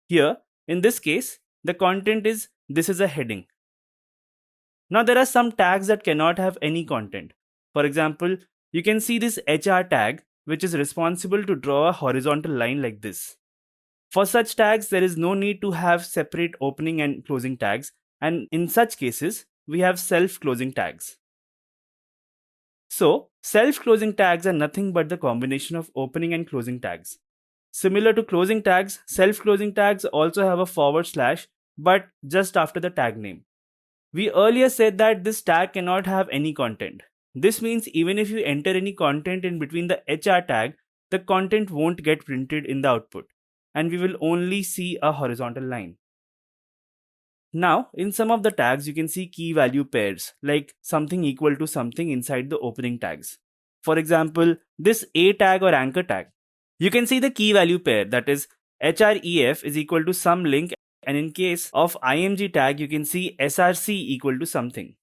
Here, in this case, the content is this is a heading. Now there are some tags that cannot have any content. For example, you can see this HR tag, which is responsible to draw a horizontal line like this. For such tags, there is no need to have separate opening and closing tags, and in such cases, we have self-closing tags. So, self-closing tags are nothing but the combination of opening and closing tags. Similar to closing tags, self-closing tags also have a /, but just after the tag name. We earlier said that this tag cannot have any content. This means even if you enter any content in between the HR tag, the content won't get printed in the output, and we will only see a horizontal line. Now, in some of the tags, you can see key value pairs, like something equal to something inside the opening tags. For example, this A tag or anchor tag. You can see the key value pair, that is href is equal to some link, and in case of img tag, you can see src equal to something.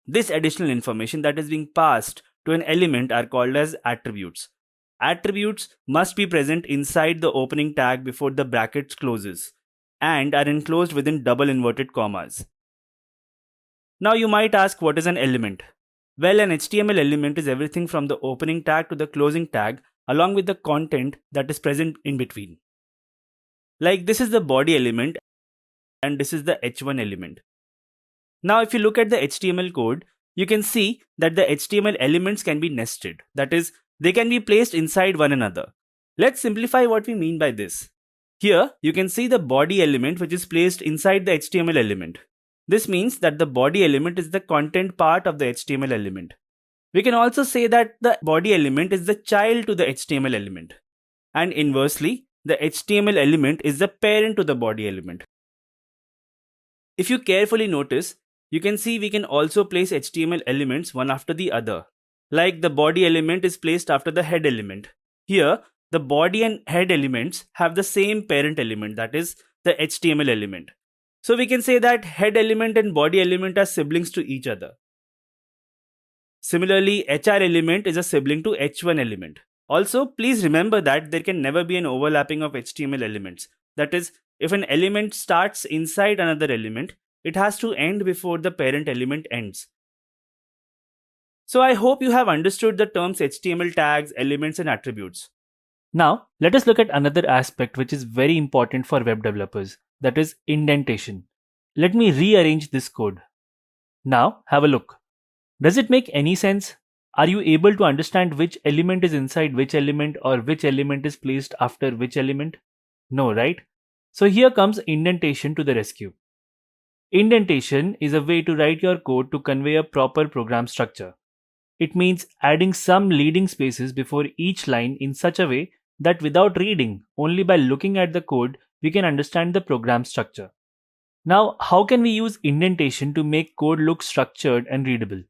This additional information that is being passed to an element are called as attributes. Attributes must be present inside the opening tag before the brackets closes and are enclosed within double inverted commas. Now you might ask, what is an element? Well, an HTML element is everything from the opening tag to the closing tag along with the content that is present in between. Like this is the body element and this is the h1 element. Now if you look at the HTML code, you can see that the HTML elements can be nested. That is, they can be placed inside one another. Let's simplify what we mean by this. Here, you can see the body element which is placed inside the HTML element. This means that the body element is the content part of the HTML element. We can also say that the body element is the child to the HTML element. And inversely, the HTML element is the parent to the body element. If you carefully notice, you can see we can also place HTML elements one after the other. Like the body element is placed after the head element. Here, the body and head elements have the same parent element, that is the HTML element. So we can say that head element and body element are siblings to each other. Similarly, HR element is a sibling to H1 element. Also, please remember that there can never be an overlapping of HTML elements. That is, if an element starts inside another element, it has to end before the parent element ends. So I hope you have understood the terms HTML tags, elements, and attributes. Now, let us look at another aspect which is very important for web developers, that is indentation. Let me rearrange this code. Now, have a look. Does it make any sense? Are you able to understand which element is inside which element or which element is placed after which element? No, right? So here comes indentation to the rescue. Indentation is a way to write your code to convey a proper program structure. It means adding some leading spaces before each line in such a way that without reading, only by looking at the code, we can understand the program structure. Now, how can we use indentation to make code look structured and readable?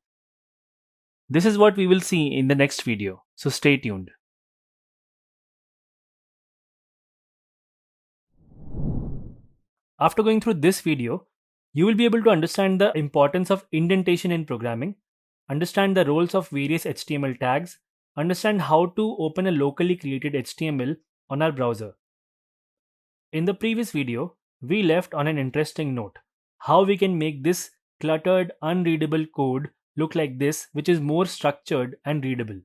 This is what we will see in the next video, so stay tuned. After going through this video, you will be able to understand the importance of indentation in programming, understand the roles of various HTML tags, understand how to open a locally created HTML on our browser. In the previous video, we left on an interesting note, how we can make this cluttered, unreadable code look like this, which is more structured and readable.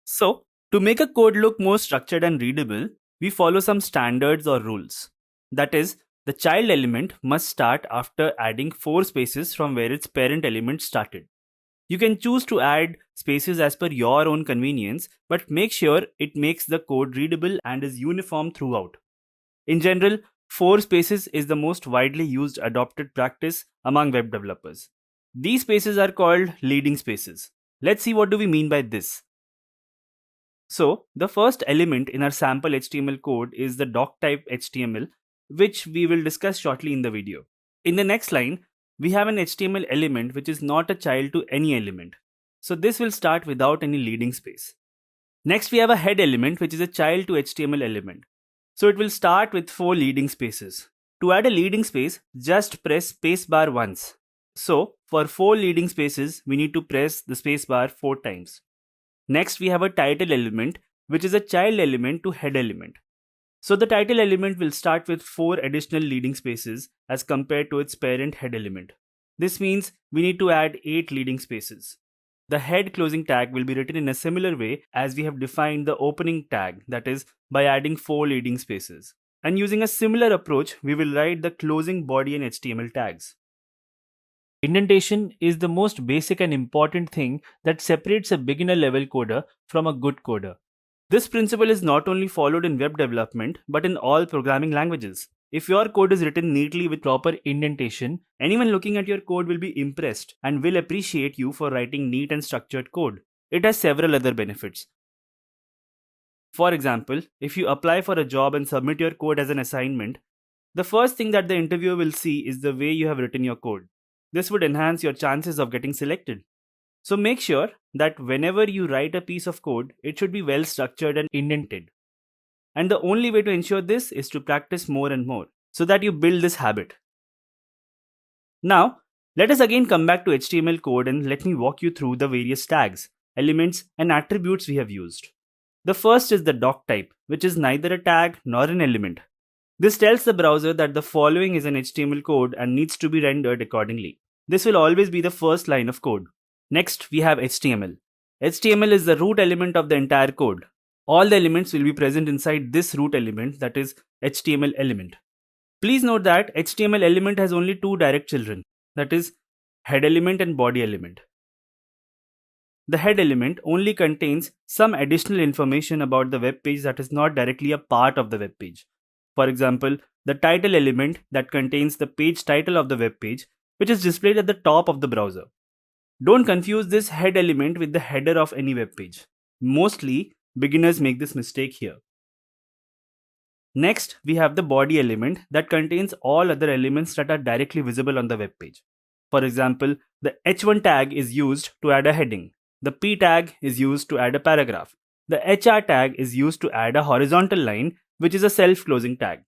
So, to make a code look more structured and readable, we follow some standards or rules. That is, the child element must start after adding 4 spaces from where its parent element started. You can choose to add spaces as per your own convenience, but make sure it makes the code readable and is uniform throughout. In general, 4 spaces is the most widely used adopted practice among web developers. These spaces are called leading spaces. Let's see what do we mean by this. So, the first element in our sample HTML code is the doc type HTML, which we will discuss shortly in the video. In the next line, we have an HTML element which is not a child to any element. So this will start without any leading space. Next, we have a head element which is a child to HTML element. So it will start with 4 leading spaces. To add a leading space, just press spacebar once. So for 4 leading spaces, we need to press the spacebar 4 times. Next, we have a title element which is a child element to head element. So the title element will start with 4 additional leading spaces as compared to its parent head element. This means we need to add 8 leading spaces. The head closing tag will be written in a similar way as we have defined the opening tag, that is, by adding 4 leading spaces. And using a similar approach, we will write the closing body and HTML tags. Indentation is the most basic and important thing that separates a beginner level coder from a good coder. This principle is not only followed in web development but in all programming languages. If your code is written neatly with proper indentation, anyone looking at your code will be impressed and will appreciate you for writing neat and structured code. It has several other benefits. For example, if you apply for a job and submit your code as an assignment, the first thing that the interviewer will see is the way you have written your code. This would enhance your chances of getting selected. So make sure that whenever you write a piece of code, it should be well structured and indented. And the only way to ensure this is to practice more and more so that you build this habit. Now, let us again come back to HTML code and let me walk you through the various tags, elements, and attributes we have used. The first is the doc type, which is neither a tag nor an element. This tells the browser that the following is an HTML code and needs to be rendered accordingly. This will always be the first line of code. Next, we have HTML. HTML is the root element of the entire code. All the elements will be present inside this root element, that is HTML element. Please note that HTML element has only 2 direct children, that is head element and body element. The head element only contains some additional information about the web page that is not directly a part of the web page. For example, the title element that contains the page title of the web page, which is displayed at the top of the browser. Don't confuse this head element with the header of any web page. Mostly, beginners make this mistake here. Next, we have the body element that contains all other elements that are directly visible on the web page. For example, the H1 tag is used to add a heading. The P tag is used to add a paragraph. The HR tag is used to add a horizontal line, which is a self-closing tag.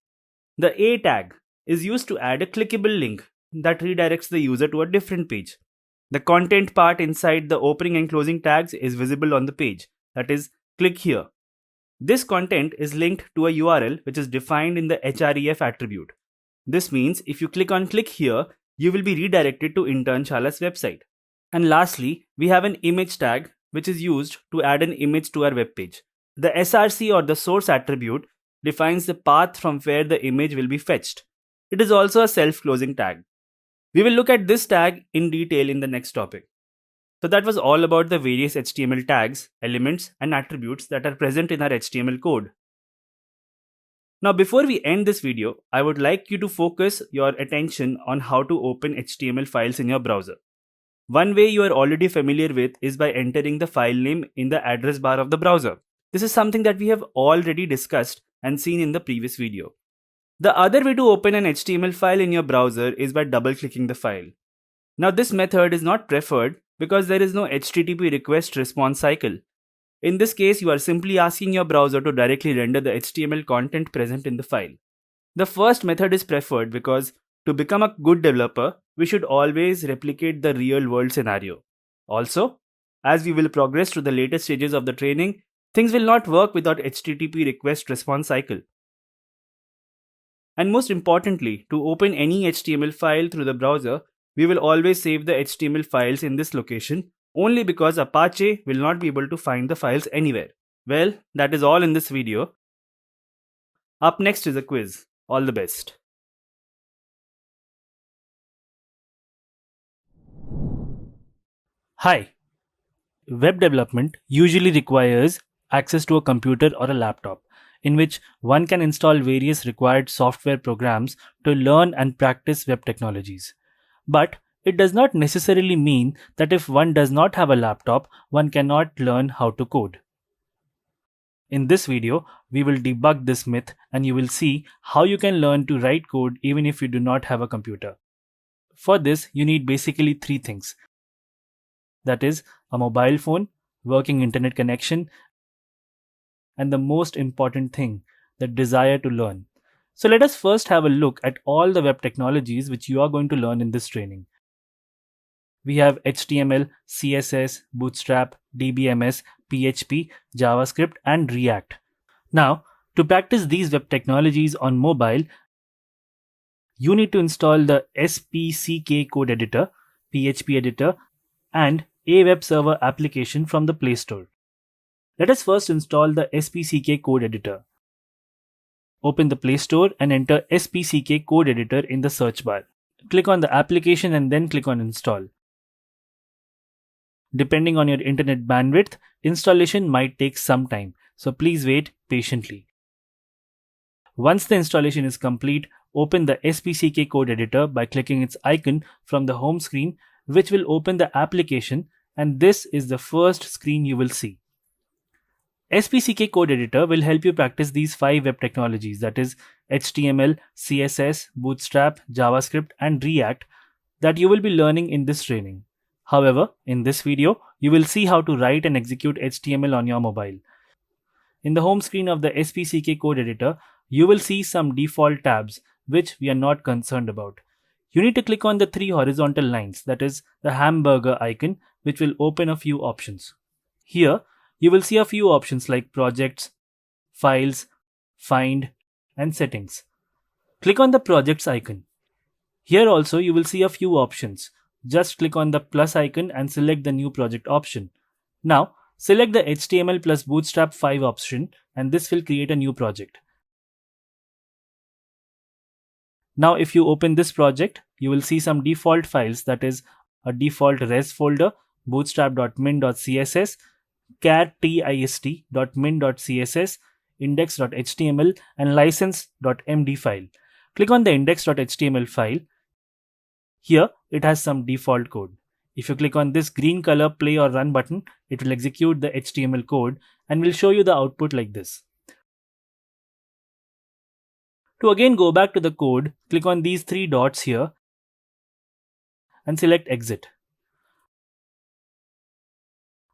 The A tag is used to add a clickable link that redirects the user to a different page. The content part inside the opening and closing tags is visible on the page, that is, click here. This content is linked to a URL which is defined in the href attribute. This means if you click on click here, you will be redirected to Internshala's website. And lastly, we have an image tag which is used to add an image to our web page. The src or the source attribute defines the path from where the image will be fetched. It is also a self-closing tag. We will look at this tag in detail in the next topic. So that was all about the various HTML tags, elements, and attributes that are present in our HTML code. Now before we end this video, I would like you to focus your attention on how to open HTML files in your browser. One way you are already familiar with is by entering the file name in the address bar of the browser. This is something that we have already discussed and seen in the previous video. The other way to open an HTML file in your browser is by double-clicking the file. Now this method is not preferred because there is no HTTP request response cycle. In this case, you are simply asking your browser to directly render the HTML content present in the file. The first method is preferred because to become a good developer, we should always replicate the real world scenario. Also, as we will progress to the later stages of the training, things will not work without HTTP request response cycle. And most importantly, to open any HTML file through the browser, we will always save the HTML files in this location only because Apache will not be able to find the files anywhere. Well, that is all in this video. Up next is a quiz. All the best. Hi. Web development usually requires access to a computer or a laptop, in which one can install various required software programs to learn and practice web technologies. But it does not necessarily mean that if one does not have a laptop, one cannot learn how to code. In this video, we will debug this myth and you will see how you can learn to write code even if you do not have a computer. For this, you need basically three things. That is, a mobile phone, working internet connection, and the most important thing, the desire to learn. So let us first have a look at all the web technologies which you are going to learn in this training. We have HTML, CSS, Bootstrap, DBMS, PHP, JavaScript, and React. Now, to practice these web technologies on mobile, you need to install the SPCK code editor, PHP editor, and a web server application from the Play Store. Let us first install the SPCK code editor. Open the Play Store and enter SPCK code editor in the search bar. Click on the application and then click on install. Depending on your internet bandwidth, installation might take some time, so please wait patiently. Once the installation is complete, open the SPCK code editor by clicking its icon from the home screen, which will open the application, and this is the first screen you will see. SPCK code editor will help you practice these 5 web technologies, that is HTML, CSS, Bootstrap, JavaScript, and React, that you will be learning in this training. However, in this video, you will see how to write and execute HTML on your mobile. In the home screen of the SPCK code editor, you will see some default tabs, which we are not concerned about. You need to click on the 3 horizontal lines, that is the hamburger icon, which will open a few options. Here, you will see a few options like projects, files, find, and settings. Click on the projects icon. Here also you will see a few options. Just click on the plus icon and select the new project option. Now, select the HTML plus Bootstrap 5 option and this will create a new project. Now, if you open this project, you will see some default files, that is a default res folder, bootstrap.min.css, cattist.min.css, index.html, and license.md file. Click on the index.html file. Here, it has some default code. If you click on this green color play or run button, it will execute the HTML code and will show you the output like this. To again go back to the code, click on these 3 dots here and select exit.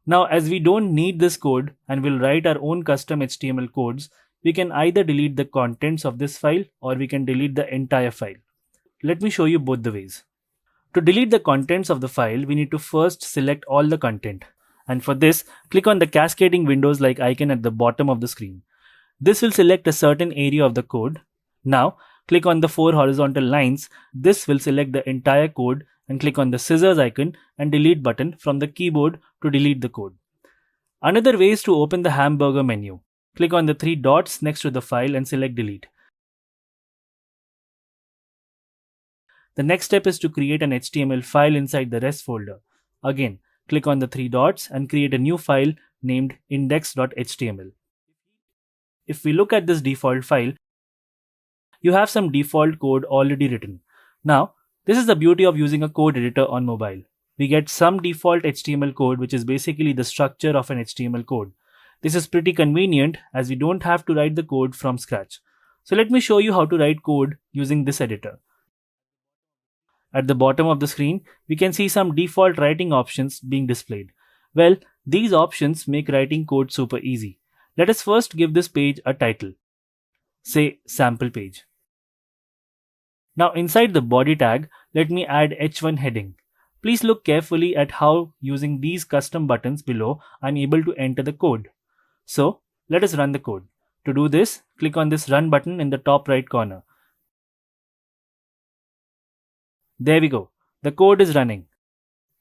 Now, as we don't need this code and will write our own custom HTML codes, we can either delete the contents of this file or we can delete the entire file. Let me show you both the ways. To delete the contents of the file, we need to first select all the content. And for this, click on the cascading windows like icon at the bottom of the screen. This will select a certain area of the code. Now, click on the 4 horizontal lines. This will select the entire code and click on the scissors icon and delete button from the keyboard to delete the code. Another way is to open the hamburger menu. Click on the 3 dots next to the file and select delete. The next step is to create an HTML file inside the rest folder. Again, click on the 3 dots and create a new file named index.html. If we look at this default file, you have some default code already written. Now, this is the beauty of using a code editor on mobile. We get some default HTML code, which is basically the structure of an HTML code. This is pretty convenient as we don't have to write the code from scratch. So let me show you how to write code using this editor. At the bottom of the screen, we can see some default writing options being displayed. Well, these options make writing code super easy. Let us first give this page a title. Say sample page. Now inside the body tag, let me add h1 heading. Please look carefully at how using these custom buttons below, I'm able to enter the code. So let us run the code. To do this, click on this run button in the top right corner. There we go. The code is running.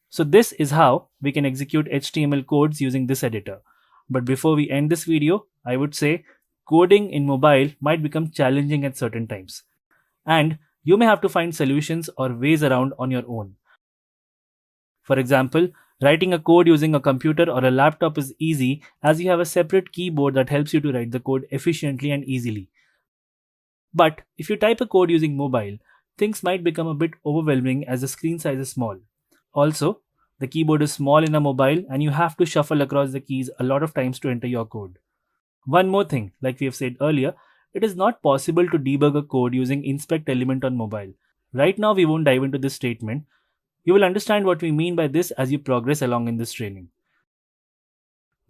So this is how we can execute HTML codes using this editor. But before we end this video, I would say coding in mobile might become challenging at certain times. And you may have to find solutions or ways around on your own. For example, writing a code using a computer or a laptop is easy as you have a separate keyboard that helps you to write the code efficiently and easily. But if you type a code using mobile, things might become a bit overwhelming as the screen size is small. Also, the keyboard is small in a mobile and you have to shuffle across the keys a lot of times to enter your code. One more thing, like we have said earlier, it is not possible to debug a code using inspect element on mobile. Right now we won't dive into this statement. You will understand what we mean by this as you progress along in this training.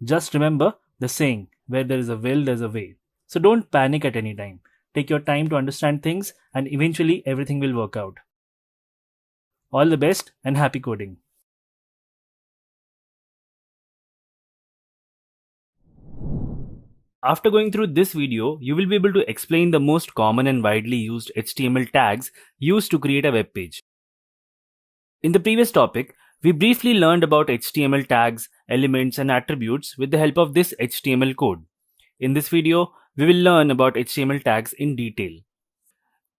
Just remember the saying, where there is a will, there's a way. So don't panic at any time. Take your time to understand things and eventually everything will work out. All the best and happy coding. After going through this video, you will be able to explain the most common and widely used HTML tags used to create a web page. In the previous topic, we briefly learned about HTML tags, elements and attributes with the help of this HTML code. In this video, we will learn about HTML tags in detail.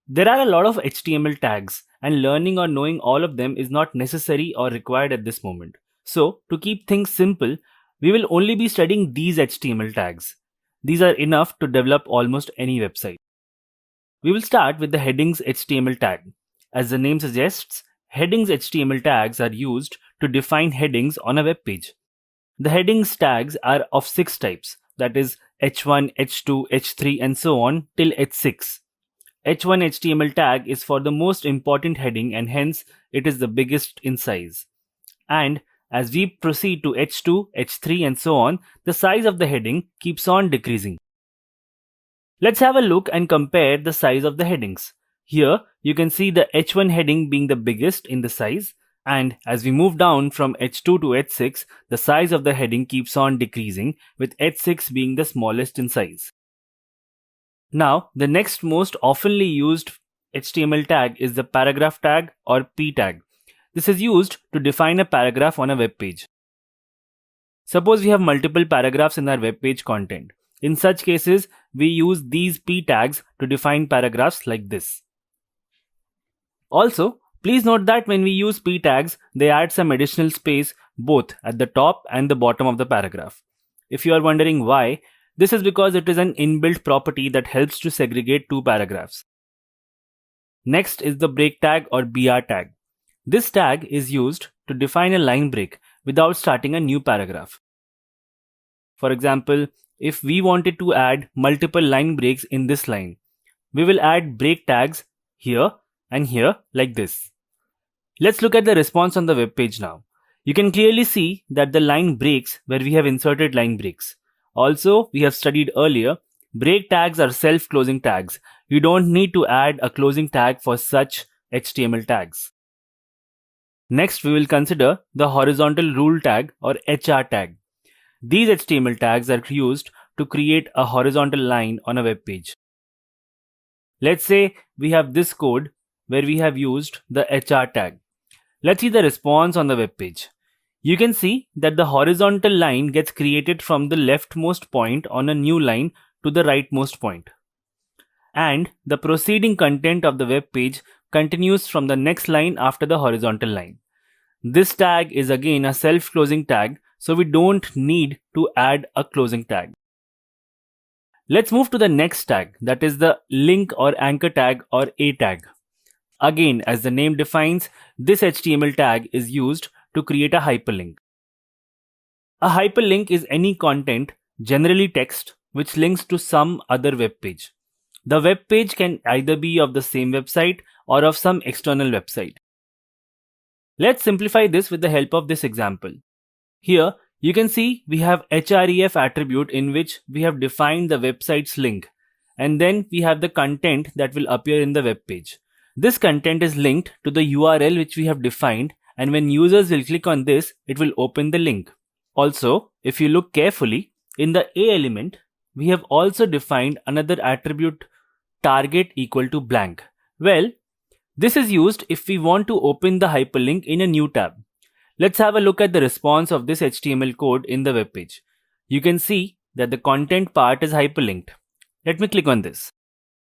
There are a lot of HTML tags and learning or knowing all of them is not necessary or required at this moment. So, to keep things simple, we will only be studying these HTML tags. These are enough to develop almost any website. We will start with the headings HTML tag. As the name suggests, headings HTML tags are used to define headings on a web page. The headings tags are of 6 types, that is h1, h2, h3 and so on till h6. h1 HTML tag is for the most important heading and hence it is the biggest in size. And as we proceed to h2, h3 and so on, the size of the heading keeps on decreasing. Let's have a look and compare the size of the headings. Here you can see the h1 heading being the biggest in the size, and as we move down from h2 to h6, the size of the heading keeps on decreasing, with h6 being the smallest in size. Now, the next most oftenly used HTML tag is the paragraph tag or p tag. This is used to define a paragraph on a web page. Suppose we have multiple paragraphs in our web page content. In such cases, we use these p tags to define paragraphs like this. Also, please note that when we use p tags, they add some additional space both at the top and the bottom of the paragraph. If you are wondering why, this is because it is an inbuilt property that helps to segregate two paragraphs. Next is the break tag or br tag. This tag is used to define a line break without starting a new paragraph. For example, if we wanted to add multiple line breaks in this line, we will add break tags here and here like this. Let's look at the response on the web page now. You can clearly see that the line breaks where we have inserted line breaks. Also, we have studied earlier, break tags are self-closing tags. You don't need to add a closing tag for such HTML tags. Next, we will consider the horizontal rule tag or HR tag. These HTML tags are used to create a horizontal line on a web page. Let's say we have this code where we have used the HR tag. Let's see the response on the web page. You can see that the horizontal line gets created from the leftmost point on a new line to the rightmost point. And the preceding content of the web page continues from the next line after the horizontal line. This tag is again a self-closing tag, so we don't need to add a closing tag. Let's move to the next tag, that is the link or anchor tag or A tag. Again, as the name defines, this HTML tag is used to create a hyperlink. A hyperlink is any content, generally text, which links to some other web page. The web page can either be of the same website or of some external website. Let's simplify this with the help of this example. Here, you can see we have href attribute in which we have defined the website's link, and then we have the content that will appear in the web page. This content is linked to the URL which we have defined, and when users will click on this, it will open the link. Also, if you look carefully, in the A element, we have also defined another attribute target equal to blank. Well, this is used if we want to open the hyperlink in a new tab. Let's have a look at the response of this HTML code in the web page. You can see that the content part is hyperlinked. Let me click on this.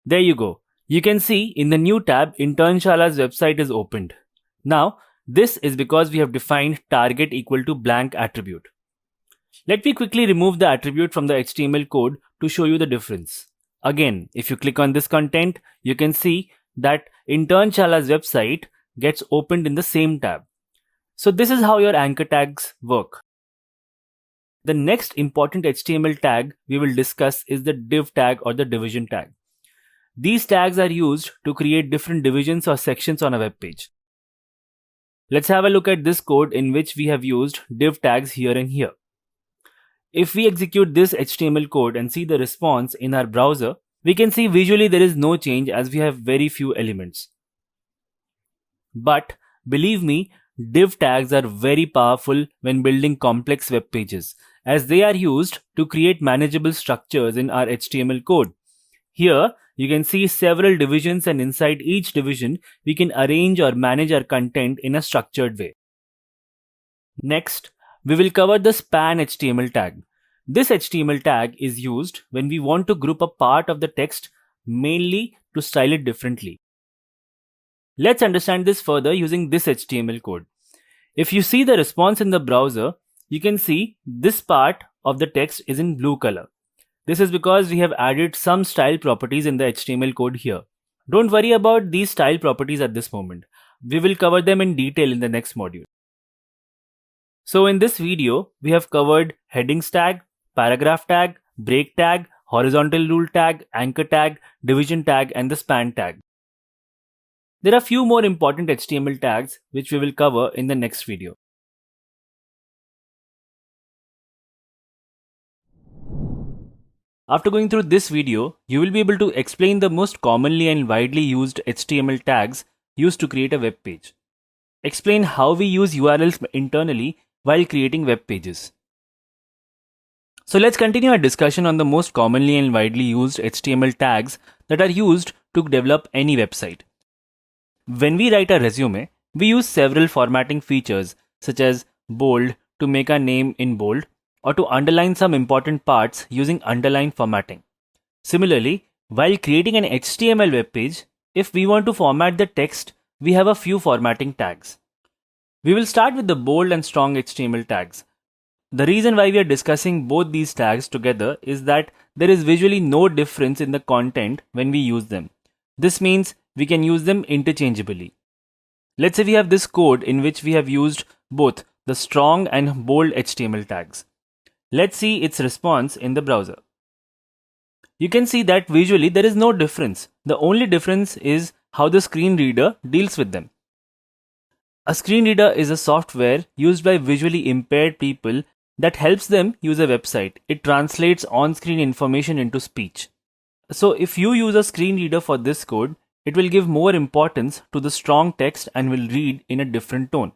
There you go. You can see in the new tab, Internshala's website is opened. Now, this is because we have defined target equal to blank attribute. Let me quickly remove the attribute from the HTML code to show you the difference. Again, if you click on this content, you can see that Internshala's website gets opened in the same tab. So this is how your anchor tags work. The next important HTML tag we will discuss is the div tag or the division tag. These tags are used to create different divisions or sections on a web page. Let's have a look at this code in which we have used div tags here and here. If we execute this HTML code and see the response in our browser, we can see visually there is no change as we have very few elements. But believe me, div tags are very powerful when building complex web pages, as they are used to create manageable structures in our HTML code. Here, you can see several divisions, and inside each division, we can arrange or manage our content in a structured way. Next, we will cover the span HTML tag. This HTML tag is used when we want to group a part of the text, mainly to style it differently. Let's understand this further using this HTML code. If you see the response in the browser, you can see this part of the text is in blue color. This is because we have added some style properties in the HTML code here. Don't worry about these style properties at this moment. We will cover them in detail in the next module. So in this video, we have covered headings tag, paragraph tag, break tag, horizontal rule tag, anchor tag, division tag, and the span tag. There are few more important HTML tags which we will cover in the next video. After going through this video, you will be able to explain the most commonly and widely used HTML tags used to create a web page. Explain how we use URLs internally while creating web pages. So let's continue our discussion on the most commonly and widely used HTML tags that are used to develop any website. When we write a resume, we use several formatting features such as bold to make our name in bold, or to underline some important parts using underline formatting. Similarly, while creating an HTML web page, if we want to format the text, we have a few formatting tags. We will start with the bold and strong HTML tags. The reason why we are discussing both these tags together is that there is visually no difference in the content when we use them. This means we can use them interchangeably. Let's say we have this code in which we have used both the strong and bold HTML tags. Let's see its response in the browser. You can see that visually there is no difference. The only difference is how the screen reader deals with them. A screen reader is a software used by visually impaired people that helps them use a website. It translates on-screen information into speech. So if you use a screen reader for this code, it will give more importance to the strong text and will read in a different tone.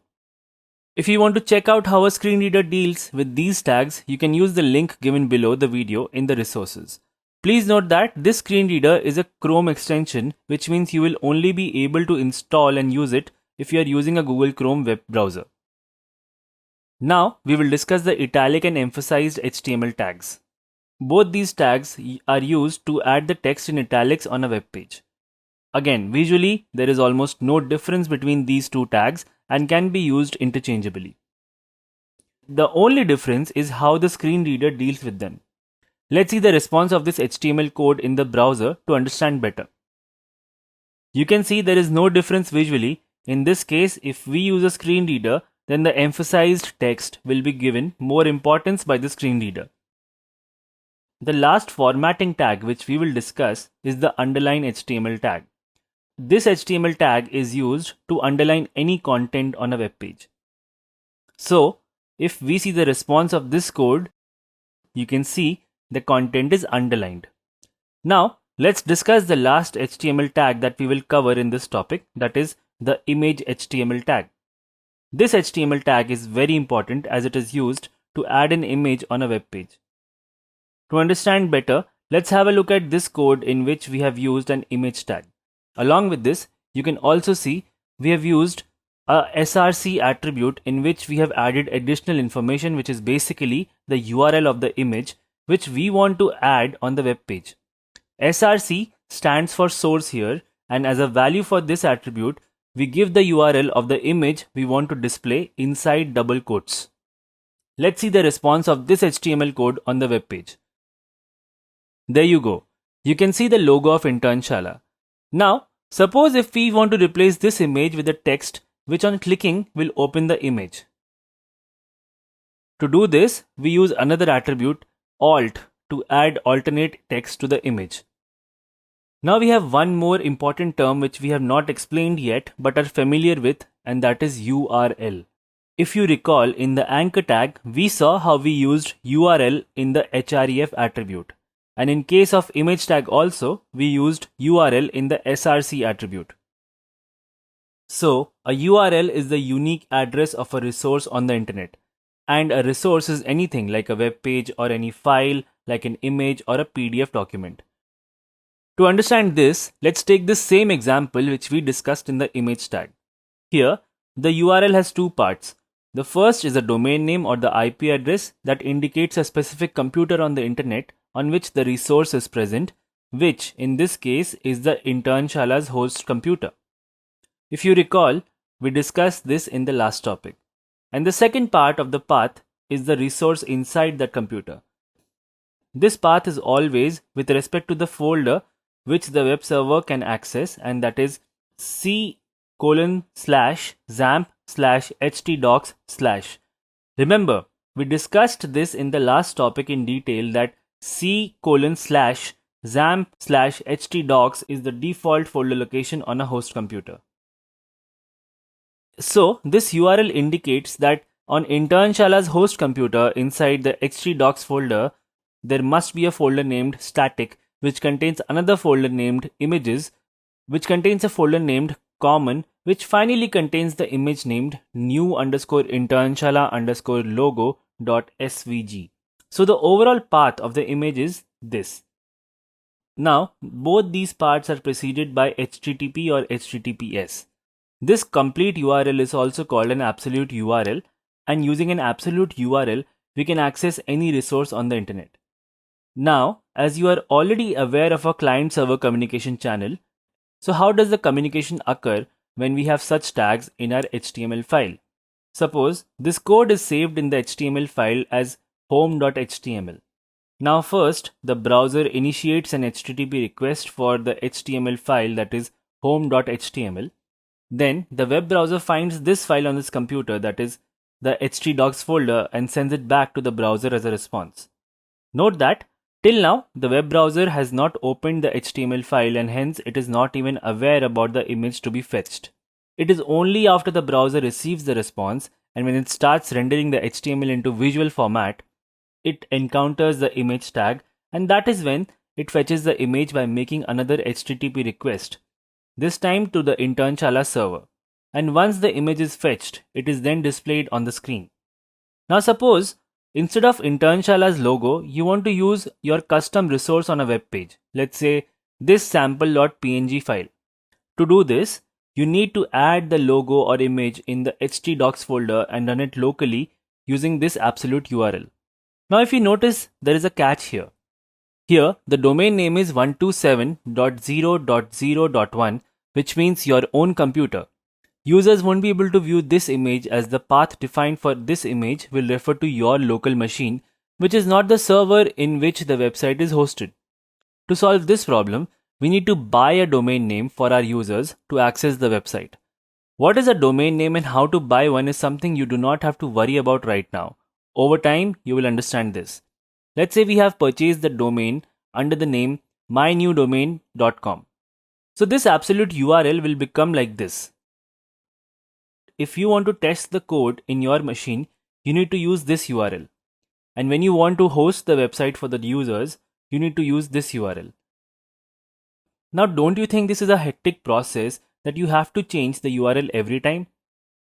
If you want to check out how a screen reader deals with these tags, you can use the link given below the video in the resources. Please note that this screen reader is a Chrome extension, which means you will only be able to install and use it if you are using a Google Chrome web browser. Now we will discuss the italic and emphasized HTML tags. Both these tags are used to add the text in italics on a web page. Again, visually, there is almost no difference between these two tags and can be used interchangeably. The only difference is how the screen reader deals with them. Let's see the response of this HTML code in the browser to understand better. You can see there is no difference visually. In this case, if we use a screen reader, then the emphasized text will be given more importance by the screen reader. The last formatting tag which we will discuss is the underline HTML tag. This HTML tag is used to underline any content on a web page. So, if we see the response of this code, you can see the content is underlined. Now, let's discuss the last HTML tag that we will cover in this topic, that is the image HTML tag. This HTML tag is very important as it is used to add an image on a web page. To understand better, let's have a look at this code in which we have used an image tag. Along with this, you can also see we have used a src attribute in which we have added additional information, which is basically the URL of the image which we want to add on the web page. Src stands for source here, and as a value for this attribute, we give the URL of the image we want to display inside double quotes. Let's see the response of this HTML code on the web page. There you go. You can see the logo of Internshala. Now, suppose if we want to replace this image with a text which on clicking will open the image. To do this, we use another attribute, alt, to add alternate text to the image. Now we have one more important term which we have not explained yet but are familiar with, and that is URL. If you recall, in the anchor tag, we saw how we used URL in the href attribute. And in case of image tag also, we used URL in the src attribute. So, a URL is the unique address of a resource on the internet. And a resource is anything like a web page or any file like an image or a PDF document. To understand this, let's take this same example which we discussed in the image tag. Here, the URL has two parts. The first is a domain name or the IP address that indicates a specific computer on the internet on which the resource is present, which in this case is the Internshala's host computer. If you recall, we discussed this in the last topic. And the second part of the path is the resource inside that computer. This path is always with respect to the folder which the web server can access, and that is c:/zamp/htdocs/. Remember, we discussed this in the last topic in detail that c:/zamp/htdocs is the default folder location on a host computer. So this URL indicates that on Internshala's host computer inside the htdocs folder, there must be a folder named static which contains another folder named images, which contains a folder named common, which finally contains the image named new_internshala_logo.svg. So the overall path of the image is this. Now, both these parts are preceded by HTTP or HTTPS. This complete URL is also called an absolute URL, and using an absolute URL, we can access any resource on the internet. Now, as you are already aware of a client-server communication channel, so how does the communication occur when we have such tags in our HTML file? Suppose this code is saved in the HTML file as home.html. Now first, the browser initiates an HTTP request for the HTML file, that is home.html. Then the web browser finds this file on its computer, that is the htdocs folder, and sends it back to the browser as a response. Note that till now the web browser has not opened the HTML file, and hence it is not even aware about the image to be fetched. It is only after the browser receives the response and when it starts rendering the HTML into visual format, it encounters the image tag, and that is when it fetches the image by making another HTTP request, this time to the Internshala server. And once the image is fetched, it is then displayed on the screen. Now suppose instead of Internshala's logo, you want to use your custom resource on a web page. Let's say this sample.png file. To do this, you need to add the logo or image in the htdocs folder and run it locally using this absolute URL. Now if you notice, there is a catch here. Here, the domain name is 127.0.0.1, which means your own computer. Users won't be able to view this image as the path defined for this image will refer to your local machine, which is not the server in which the website is hosted. To solve this problem, we need to buy a domain name for our users to access the website. What is a domain name and how to buy one is something you do not have to worry about right now. Over time, you will understand this. Let's say we have purchased the domain under the name mynewdomain.com. So this absolute URL will become like this. If you want to test the code in your machine, you need to use this URL. And when you want to host the website for the users, you need to use this URL. Now, don't you think this is a hectic process that you have to change the URL every time?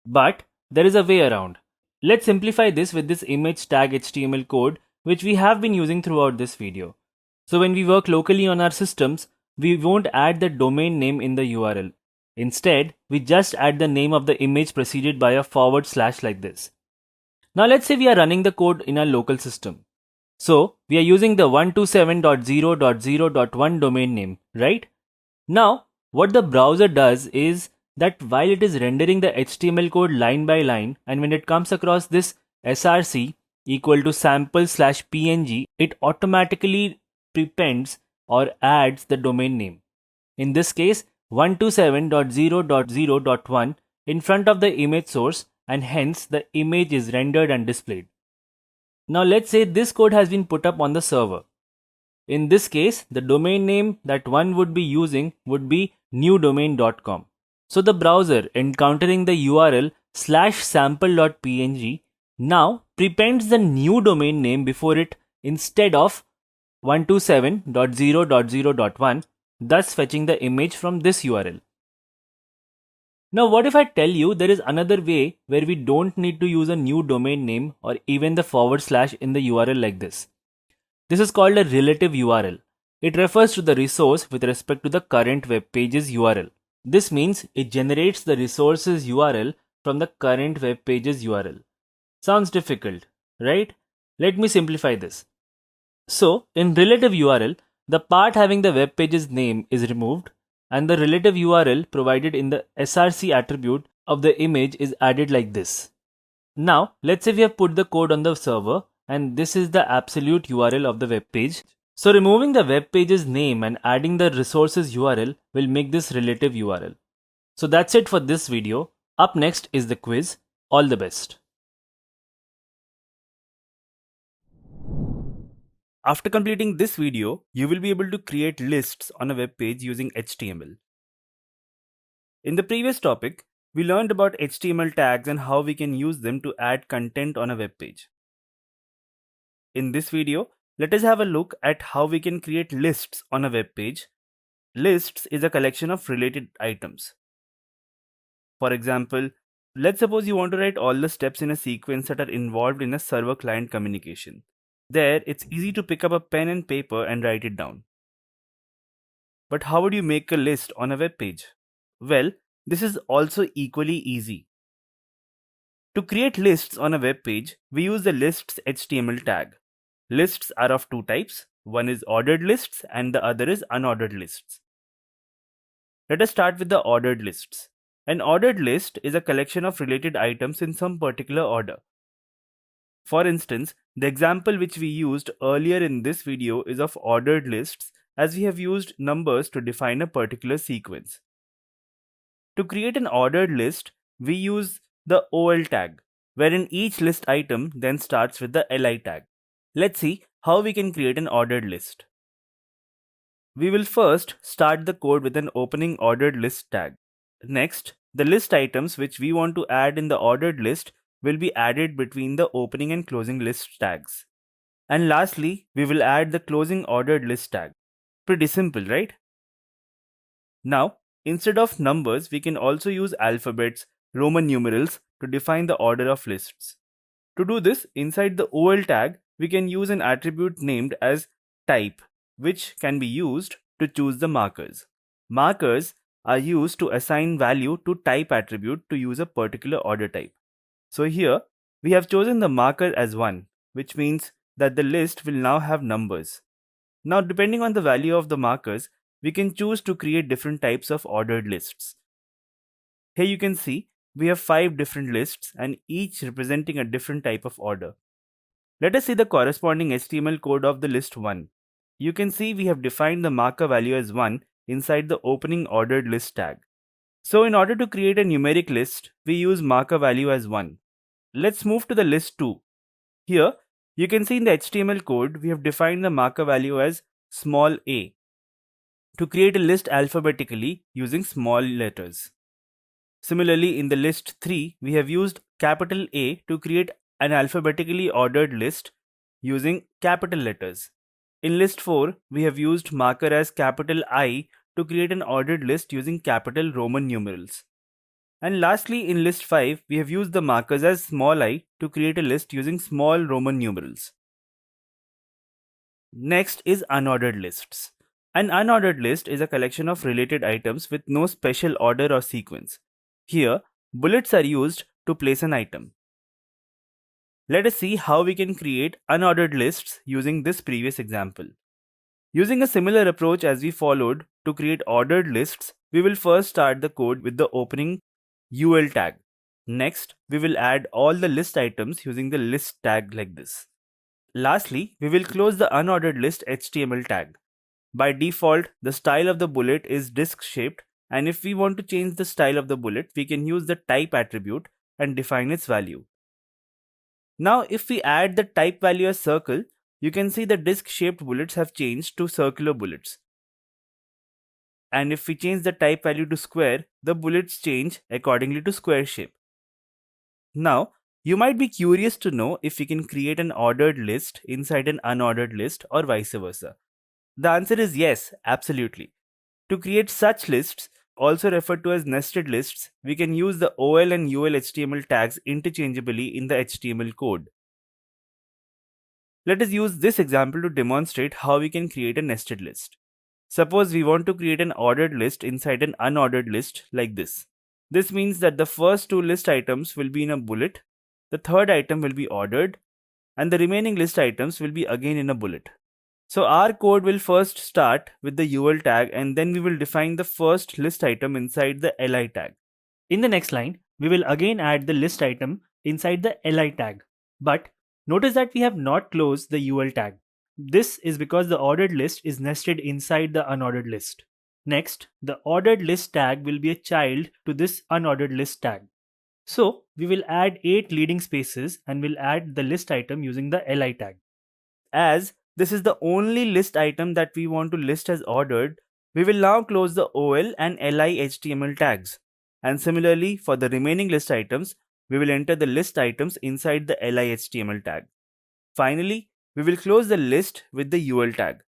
But there is a way around. Let's simplify this with this image tag HTML code, which we have been using throughout this video. So when we work locally on our systems, we won't add the domain name in the URL. Instead, we just add the name of the image preceded by a / like this. Now let's say we are running the code in our local system. So we are using the 127.0.0.1 domain name, right? Now, what the browser does is that while it is rendering the HTML code line by line, and when it comes across this src equal to sample/png, it automatically prepends or adds the domain name. In this case, 127.0.0.1 in front of the image source, and hence the image is rendered and displayed. Now let's say this code has been put up on the server. In this case, the domain name that one would be using would be newdomain.com. So the browser, encountering the URL /sample.png, now prepends the new domain name before it instead of 127.0.0.1, thus fetching the image from this URL. Now what if I tell you there is another way where we don't need to use a new domain name or even the / in the URL like this? This is called a relative URL. It refers to the resource with respect to the current web page's URL. This means it generates the resource's URL from the current web page's URL. Sounds difficult, right? Let me simplify this. So, in relative URL, the part having the web page's name is removed and the relative URL provided in the src attribute of the image is added like this. Now, let's say we have put the code on the server and this is the absolute URL of the web page. So removing the web page's name and adding the resources URL will make this relative URL. So that's it for this video. Up next is the quiz. All the best. After completing this video, you will be able to create lists on a web page using HTML. In the previous topic, we learned about HTML tags and how we can use them to add content on a web page. In this video, let us have a look at how we can create lists on a web page. Lists is a collection of related items. For example, let's suppose you want to write all the steps in a sequence that are involved in a server-client communication. There, it's easy to pick up a pen and paper and write it down. But how would you make a list on a web page? Well, this is also equally easy. To create lists on a web page, we use the lists HTML tag. Lists are of two types. One is ordered lists and the other is unordered lists. Let us start with the ordered lists. An ordered list is a collection of related items in some particular order. For instance, the example which we used earlier in this video is of ordered lists, as we have used numbers to define a particular sequence. To create an ordered list, we use the OL tag, wherein each list item then starts with the LI tag. Let's see how we can create an ordered list. We will first start the code with an opening ordered list tag. Next, The list items which we want to add in the ordered list will be added between the opening and closing list tags. And lastly, we will add the closing ordered list tag. Pretty simple, right? Now, instead of numbers, we can also use alphabets, Roman numerals to define the order of lists. To do this, inside the OL tag, we can use an attribute named as type, which can be used to choose the markers. Markers are used to assign value to type attribute to use a particular order type. So here, we have chosen the marker as 1, which means that the list will now have numbers. Now, depending on the value of the markers, we can choose to create different types of ordered lists. Here you can see we have 5 different lists and each representing a different type of order. Let us see the corresponding HTML code of the list 1. You can see we have defined the marker value as 1 inside the opening ordered list tag. So in order to create a numeric list, we use marker value as 1. Let's move to the list 2. Here, you can see in the HTML code, we have defined the marker value as small a to create a list alphabetically using small letters. Similarly, in the list 3, we have used capital A to create an alphabetically ordered list using capital letters. In list 4, we have used marker as capital I to create an ordered list using capital Roman numerals. And lastly, in list 5, we have used the markers as small I to create a list using small Roman numerals. Next is unordered lists. An unordered list is a collection of related items with no special order or sequence. Here, bullets are used to place an item. Let us see how we can create unordered lists using this previous example. Using a similar approach as we followed to create ordered lists, we will first start the code with the opening UL tag. Next, we will add all the list items using the list tag like this. Lastly, we will close the unordered list HTML tag. By default, the style of the bullet is disc shaped, and if we want to change the style of the bullet, we can use the type attribute and define its value. Now, if we add the type value as circle, you can see the disc shaped bullets have changed to circular bullets. And if we change the type value to square, the bullets change accordingly to square shape. Now, you might be curious to know if we can create an ordered list inside an unordered list or vice versa. The answer is yes, absolutely. To create such lists, also referred to as nested lists, we can use the OL and UL HTML tags interchangeably in the HTML code. Let us use this example to demonstrate how we can create a nested list. Suppose we want to create an ordered list inside an unordered list like this. This means that the first 2 list items will be in a bullet, the third item will be ordered, and the remaining list items will be again in a bullet. So our code will first start with the UL tag and then we will define the first list item inside the LI tag. In the next line, we will again add the list item inside the LI tag. But notice that we have not closed the UL tag. This is because the ordered list is nested inside the unordered list. Next, the ordered list tag will be a child to this unordered list tag. So we will add 8 leading spaces and will add the list item using the LI tag. As this is the only list item that we want to list as ordered, we will now close the OL and LI HTML tags. And similarly, for the remaining list items, we will enter the list items inside the LI HTML tag. Finally, we will close the list with the UL tag.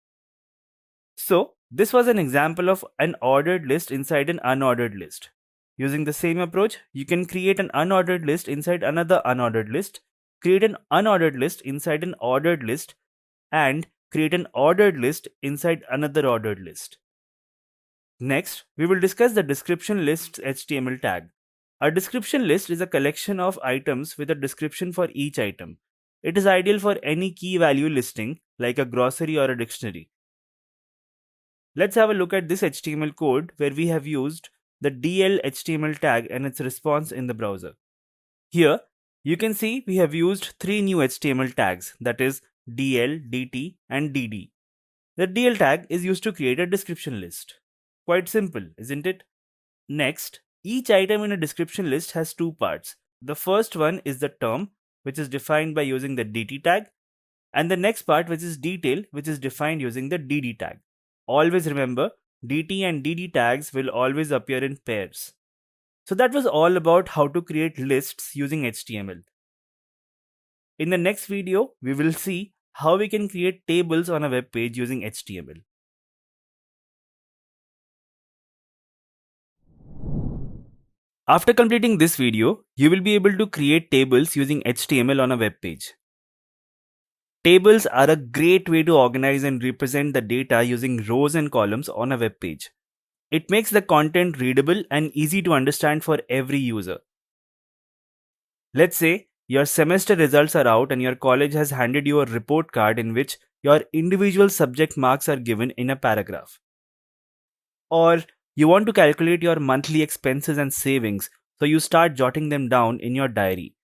So, this was an example of an ordered list inside an unordered list. Using the same approach, you can create an unordered list inside another unordered list, create an unordered list inside an ordered list, and create an ordered list inside another ordered list. Next, we will discuss the description lists HTML tag. A description list is a collection of items with a description for each item. It is ideal for any key value listing like a grocery or a dictionary. Let's have a look at this HTML code where we have used the DL HTML tag and its response in the browser. Here, you can see we have used 3 new HTML tags, that is DL, DT and DD. The DL tag is used to create a description list. Quite simple, isn't it? Next, each item in a description list has 2 parts. The first one is the term, which is defined by using the DT tag, and the next part, which is detail, which is defined using the DD tag. Always remember, DT and DD tags will always appear in pairs. So that was all about how to create lists using HTML. In the next video, we will see how we can create tables on a web page using HTML. After completing this video, you will be able to create tables using HTML on a web page. Tables are a great way to organize and represent the data using rows and columns on a web page. It makes the content readable and easy to understand for every user. Let's say your semester results are out and your college has handed you a report card in which your individual subject marks are given in a paragraph. Or you want to calculate your monthly expenses and savings, so you start jotting them down in your diary.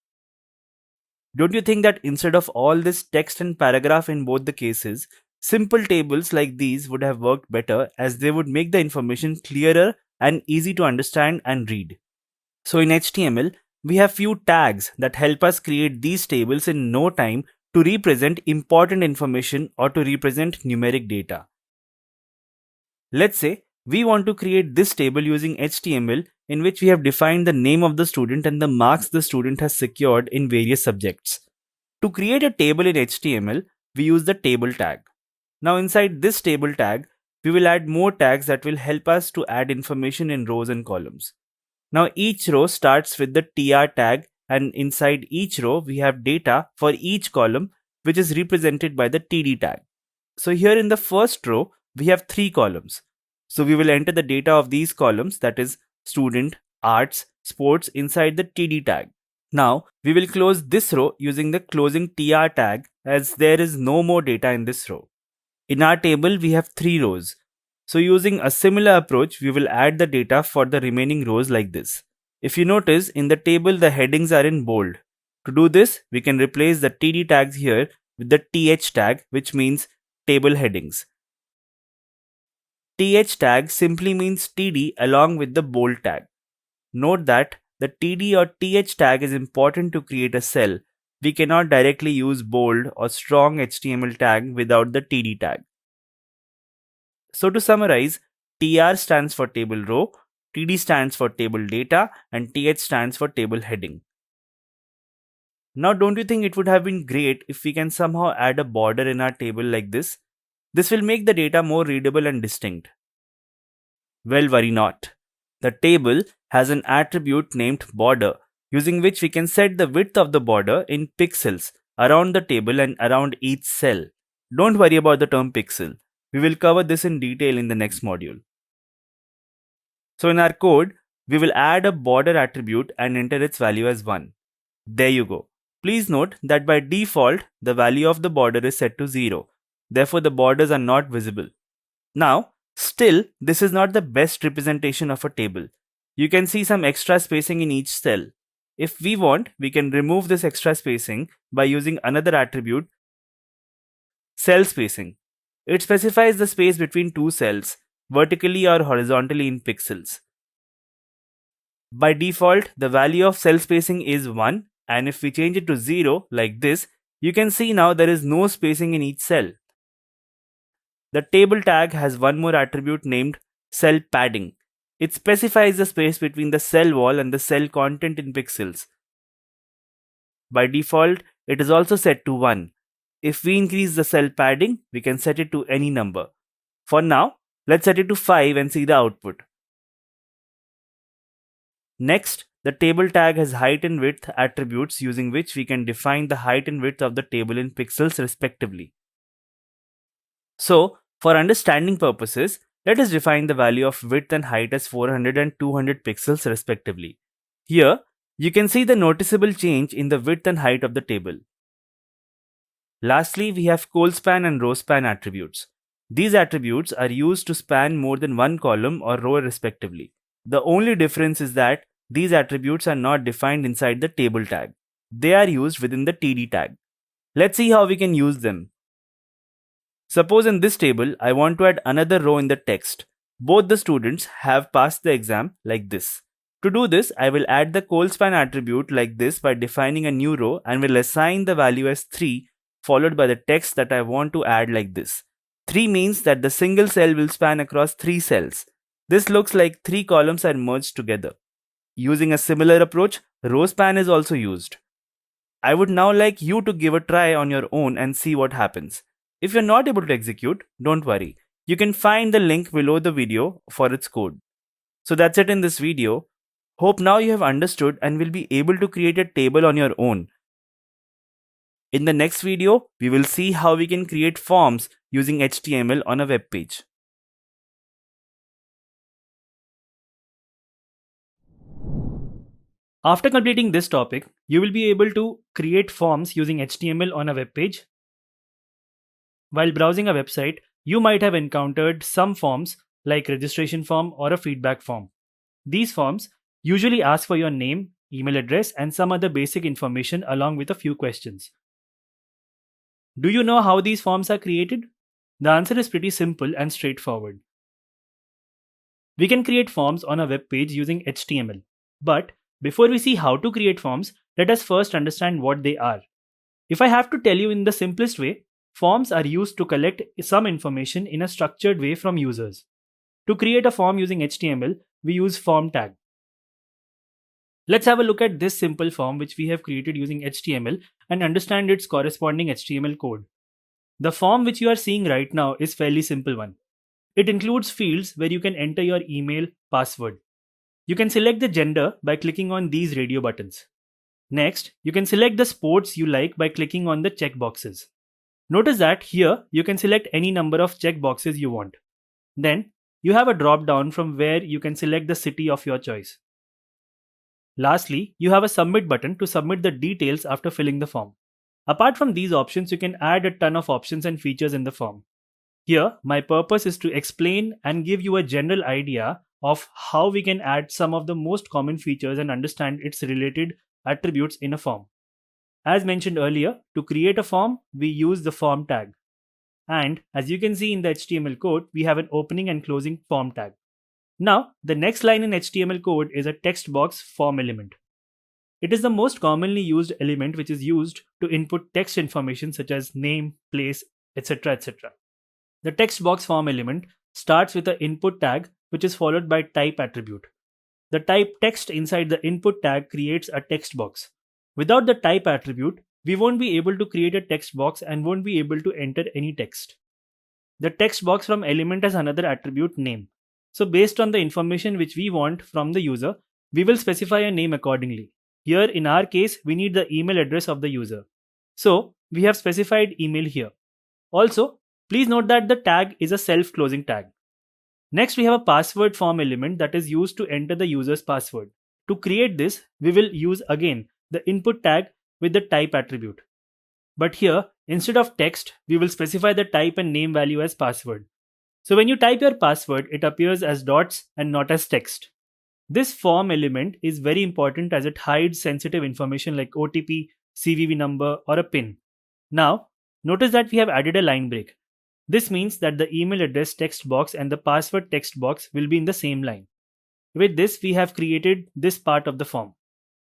Don't you think that instead of all this text and paragraph in both the cases, simple tables like these would have worked better, as they would make the information clearer and easy to understand and read? So in HTML, we have few tags that help us create these tables in no time to represent important information or to represent numeric data. Let's say we want to create this table using HTML, in which we have defined the name of the student and the marks the student has secured in various subjects. To create a table in HTML, we use the table tag. Now inside this table tag, we will add more tags that will help us to add information in rows and columns. Now each row starts with the tr tag, and inside each row we have data for each column, which is represented by the td tag. So here in the first row, we have 3 columns. So we will enter the data of these columns, that is student, arts, sports, inside the td tag. Now we will close this row using the closing tr tag, as there is no more data in this row. In our table we have 3 rows. So using a similar approach, we will add the data for the remaining rows like this. If you notice, in the table the headings are in bold. To do this, we can replace the td tags here with the th tag, which means table headings. Th tag simply means td along with the bold tag. Note that the td or th tag is important to create a cell. We cannot directly use bold or strong HTML tag without the td tag. So to summarize, tr stands for table row, td stands for table data, and th stands for table heading. Now don't you think it would have been great if we can somehow add a border in our table like this? This will make the data more readable and distinct. Well, worry not. The table has an attribute named border, using which we can set the width of the border in pixels around the table and around each cell. Don't worry about the term pixel. We will cover this in detail in the next module. So in our code, we will add a border attribute and enter its value as 1. There you go. Please note that by default, the value of the border is set to 0. Therefore, the borders are not visible. Now, still, this is not the best representation of a table. You can see some extra spacing in each cell. If we want, we can remove this extra spacing by using another attribute, cell spacing. It specifies the space between two cells, vertically or horizontally in pixels. By default, the value of cell spacing is 1, and if we change it to 0 like this, you can see now there is no spacing in each cell. The table tag has one more attribute named cell padding. It specifies the space between the cell wall and the cell content in pixels. By default, it is also set to 1. If we increase the cell padding, we can set it to any number. For now, let's set it to 5 and see the output. Next, the table tag has height and width attributes, using which we can define the height and width of the table in pixels respectively. So, for understanding purposes, let us define the value of width and height as 400 and 200 pixels respectively. Here, you can see the noticeable change in the width and height of the table. Lastly, we have colspan and rowspan attributes. These attributes are used to span more than one column or row respectively. The only difference is that these attributes are not defined inside the table tag. They are used within the td tag. Let's see how we can use them. Suppose in this table, I want to add another row in the text. Both the students have passed the exam like this. To do this, I will add the colspan attribute like this by defining a new row and will assign the value as 3, followed by the text that I want to add like this. 3 means that the single cell will span across 3 cells. This looks like 3 columns are merged together. Using a similar approach, row span is also used. I would now like you to give a try on your own and see what happens. If you're not able to execute, don't worry. You can find the link below the video for its code. So that's it in this video. Hope now you have understood and will be able to create a table on your own. In the next video, we will see how we can create forms using HTML on a web page. After completing this topic, you will be able to create forms using HTML on a web page. While browsing a website, you might have encountered some forms like registration form or a feedback form. These forms usually ask for your name, email address, and some other basic information along with a few questions. Do you know how these forms are created? The answer is pretty simple and straightforward. We can create forms on a web page using HTML. But before we see how to create forms, let us first understand what they are. If I have to tell you in the simplest way, forms are used to collect some information in a structured way from users. To create a form using HTML, we use form tag. Let's have a look at this simple form which we have created using HTML and understand its corresponding HTML code. The form which you are seeing right now is fairly simple one. It includes fields where you can enter your email, password. You can select the gender by clicking on these radio buttons. Next, you can select the sports you like by clicking on the checkboxes. Notice that here you can select any number of checkboxes you want. Then, you have a drop down from where you can select the city of your choice. Lastly, you have a submit button to submit the details after filling the form. Apart from these options, you can add a ton of options and features in the form. Here, my purpose is to explain and give you a general idea of how we can add some of the most common features and understand its related attributes in a form. As mentioned earlier, to create a form, we use the form tag. And as you can see in the HTML code, we have an opening and closing form tag. Now, the next line in HTML code is a text box form element. It is the most commonly used element which is used to input text information such as name, place, etc. etc. The text box form element starts with an input tag which is followed by type attribute. The type text inside the input tag creates a text box. Without the type attribute, we won't be able to create a text box and won't be able to enter any text. The text box from element has another attribute name. So based on the information which we want from the user, we will specify a name accordingly. Here in our case, we need the email address of the user. So we have specified email here. Also, please note that the tag is a self-closing tag. Next, we have a password form element that is used to enter the user's password. To create this, we will use again the input tag with the type attribute. But here, instead of text, we will specify the type and name value as password. So when you type your password, it appears as dots and not as text. This form element is very important as it hides sensitive information like OTP, CVV number, or a PIN. Now, notice that we have added a line break. This means that the email address text box and the password text box will be in the same line. With this, we have created this part of the form.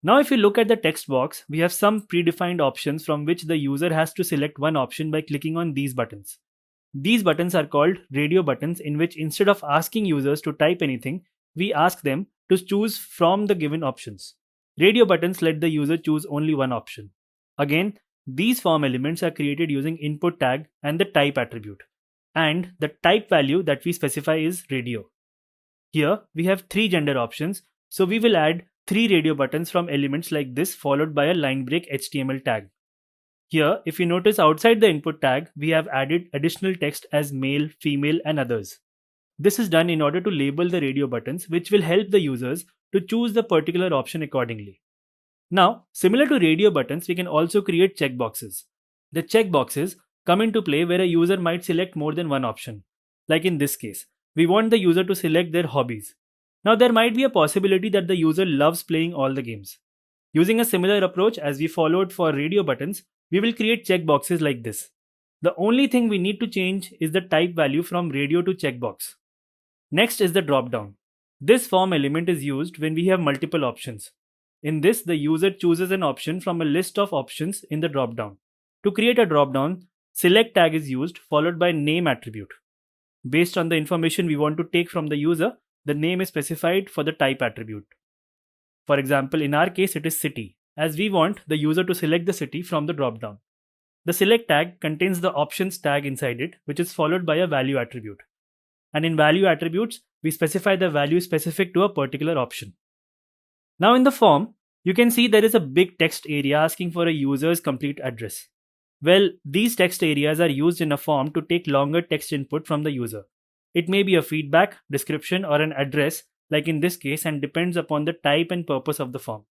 Now, if you look at the text box, we have some predefined options from which the user has to select one option by clicking on these buttons. These buttons are called radio buttons, in which instead of asking users to type anything, we ask them to choose from the given options. Radio buttons let the user choose only one option. Again, these form elements are created using input tag and the type attribute. And the type value that we specify is radio. Here we have 3 gender options, so we will add 3 radio buttons from elements like this followed by a line break HTML tag. Here, if you notice outside the input tag, we have added additional text as male, female, and others. This is done in order to label the radio buttons, which will help the users to choose the particular option accordingly. Now, similar to radio buttons, we can also create checkboxes. The checkboxes come into play where a user might select more than one option. Like in this case, we want the user to select their hobbies. Now, there might be a possibility that the user loves playing all the games. Using a similar approach as we followed for radio buttons, we will create checkboxes like this. The only thing we need to change is the type value from radio to checkbox. Next is the dropdown. This form element is used when we have multiple options. In this, the user chooses an option from a list of options in the dropdown. To create a dropdown, select tag is used followed by name attribute. Based on the information we want to take from the user, the name is specified for the type attribute. For example, in our case, it is city, as we want the user to select the city from the dropdown. The select tag contains the options tag inside it, which is followed by a value attribute. And in value attributes, we specify the value specific to a particular option. Now in the form, you can see there is a big text area asking for a user's complete address. Well, these text areas are used in a form to take longer text input from the user. It may be a feedback, description, or an address, like in this case, and depends upon the type and purpose of the form.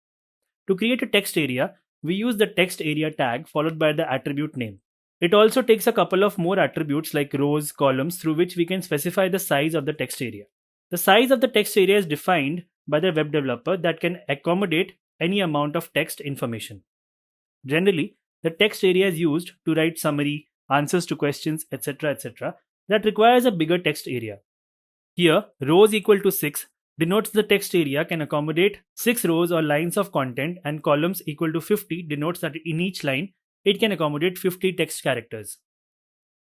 To create a text area, we use the text area tag followed by the attribute name. It also takes a couple of more attributes like rows, columns, through which we can specify the size of the text area. The size of the text area is defined by the web developer that can accommodate any amount of text information. Generally, the text area is used to write summary, answers to questions, etc. that requires a bigger text area. Here, rows equal to 6 denotes the text area can accommodate 6 rows or lines of content, and columns equal to 50 denotes that in each line it can accommodate 50 text characters.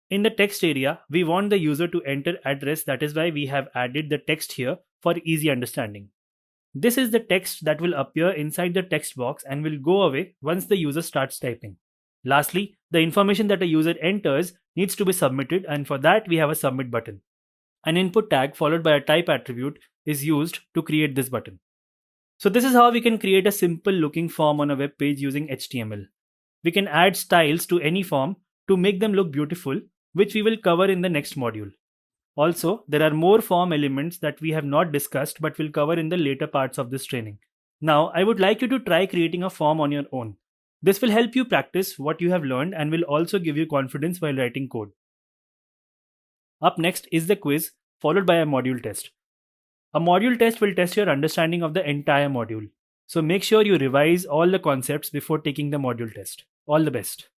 In the text area, we want the user to enter address, that is why we have added the text here for easy understanding. This is the text that will appear inside the text box and will go away once the user starts typing. Lastly, the information that a user enters needs to be submitted, and for that we have a submit button. An input tag followed by a type attribute is used to create this button. So this is how we can create a simple looking form on a web page using HTML. We can add styles to any form to make them look beautiful, which we will cover in the next module. Also, there are more form elements that we have not discussed but will cover in the later parts of this training. Now, I would like you to try creating a form on your own. This will help you practice what you have learned and will also give you confidence while writing code. Up next is the quiz, followed by a module test. A module test will test your understanding of the entire module. So make sure you revise all the concepts before taking the module test. All the best.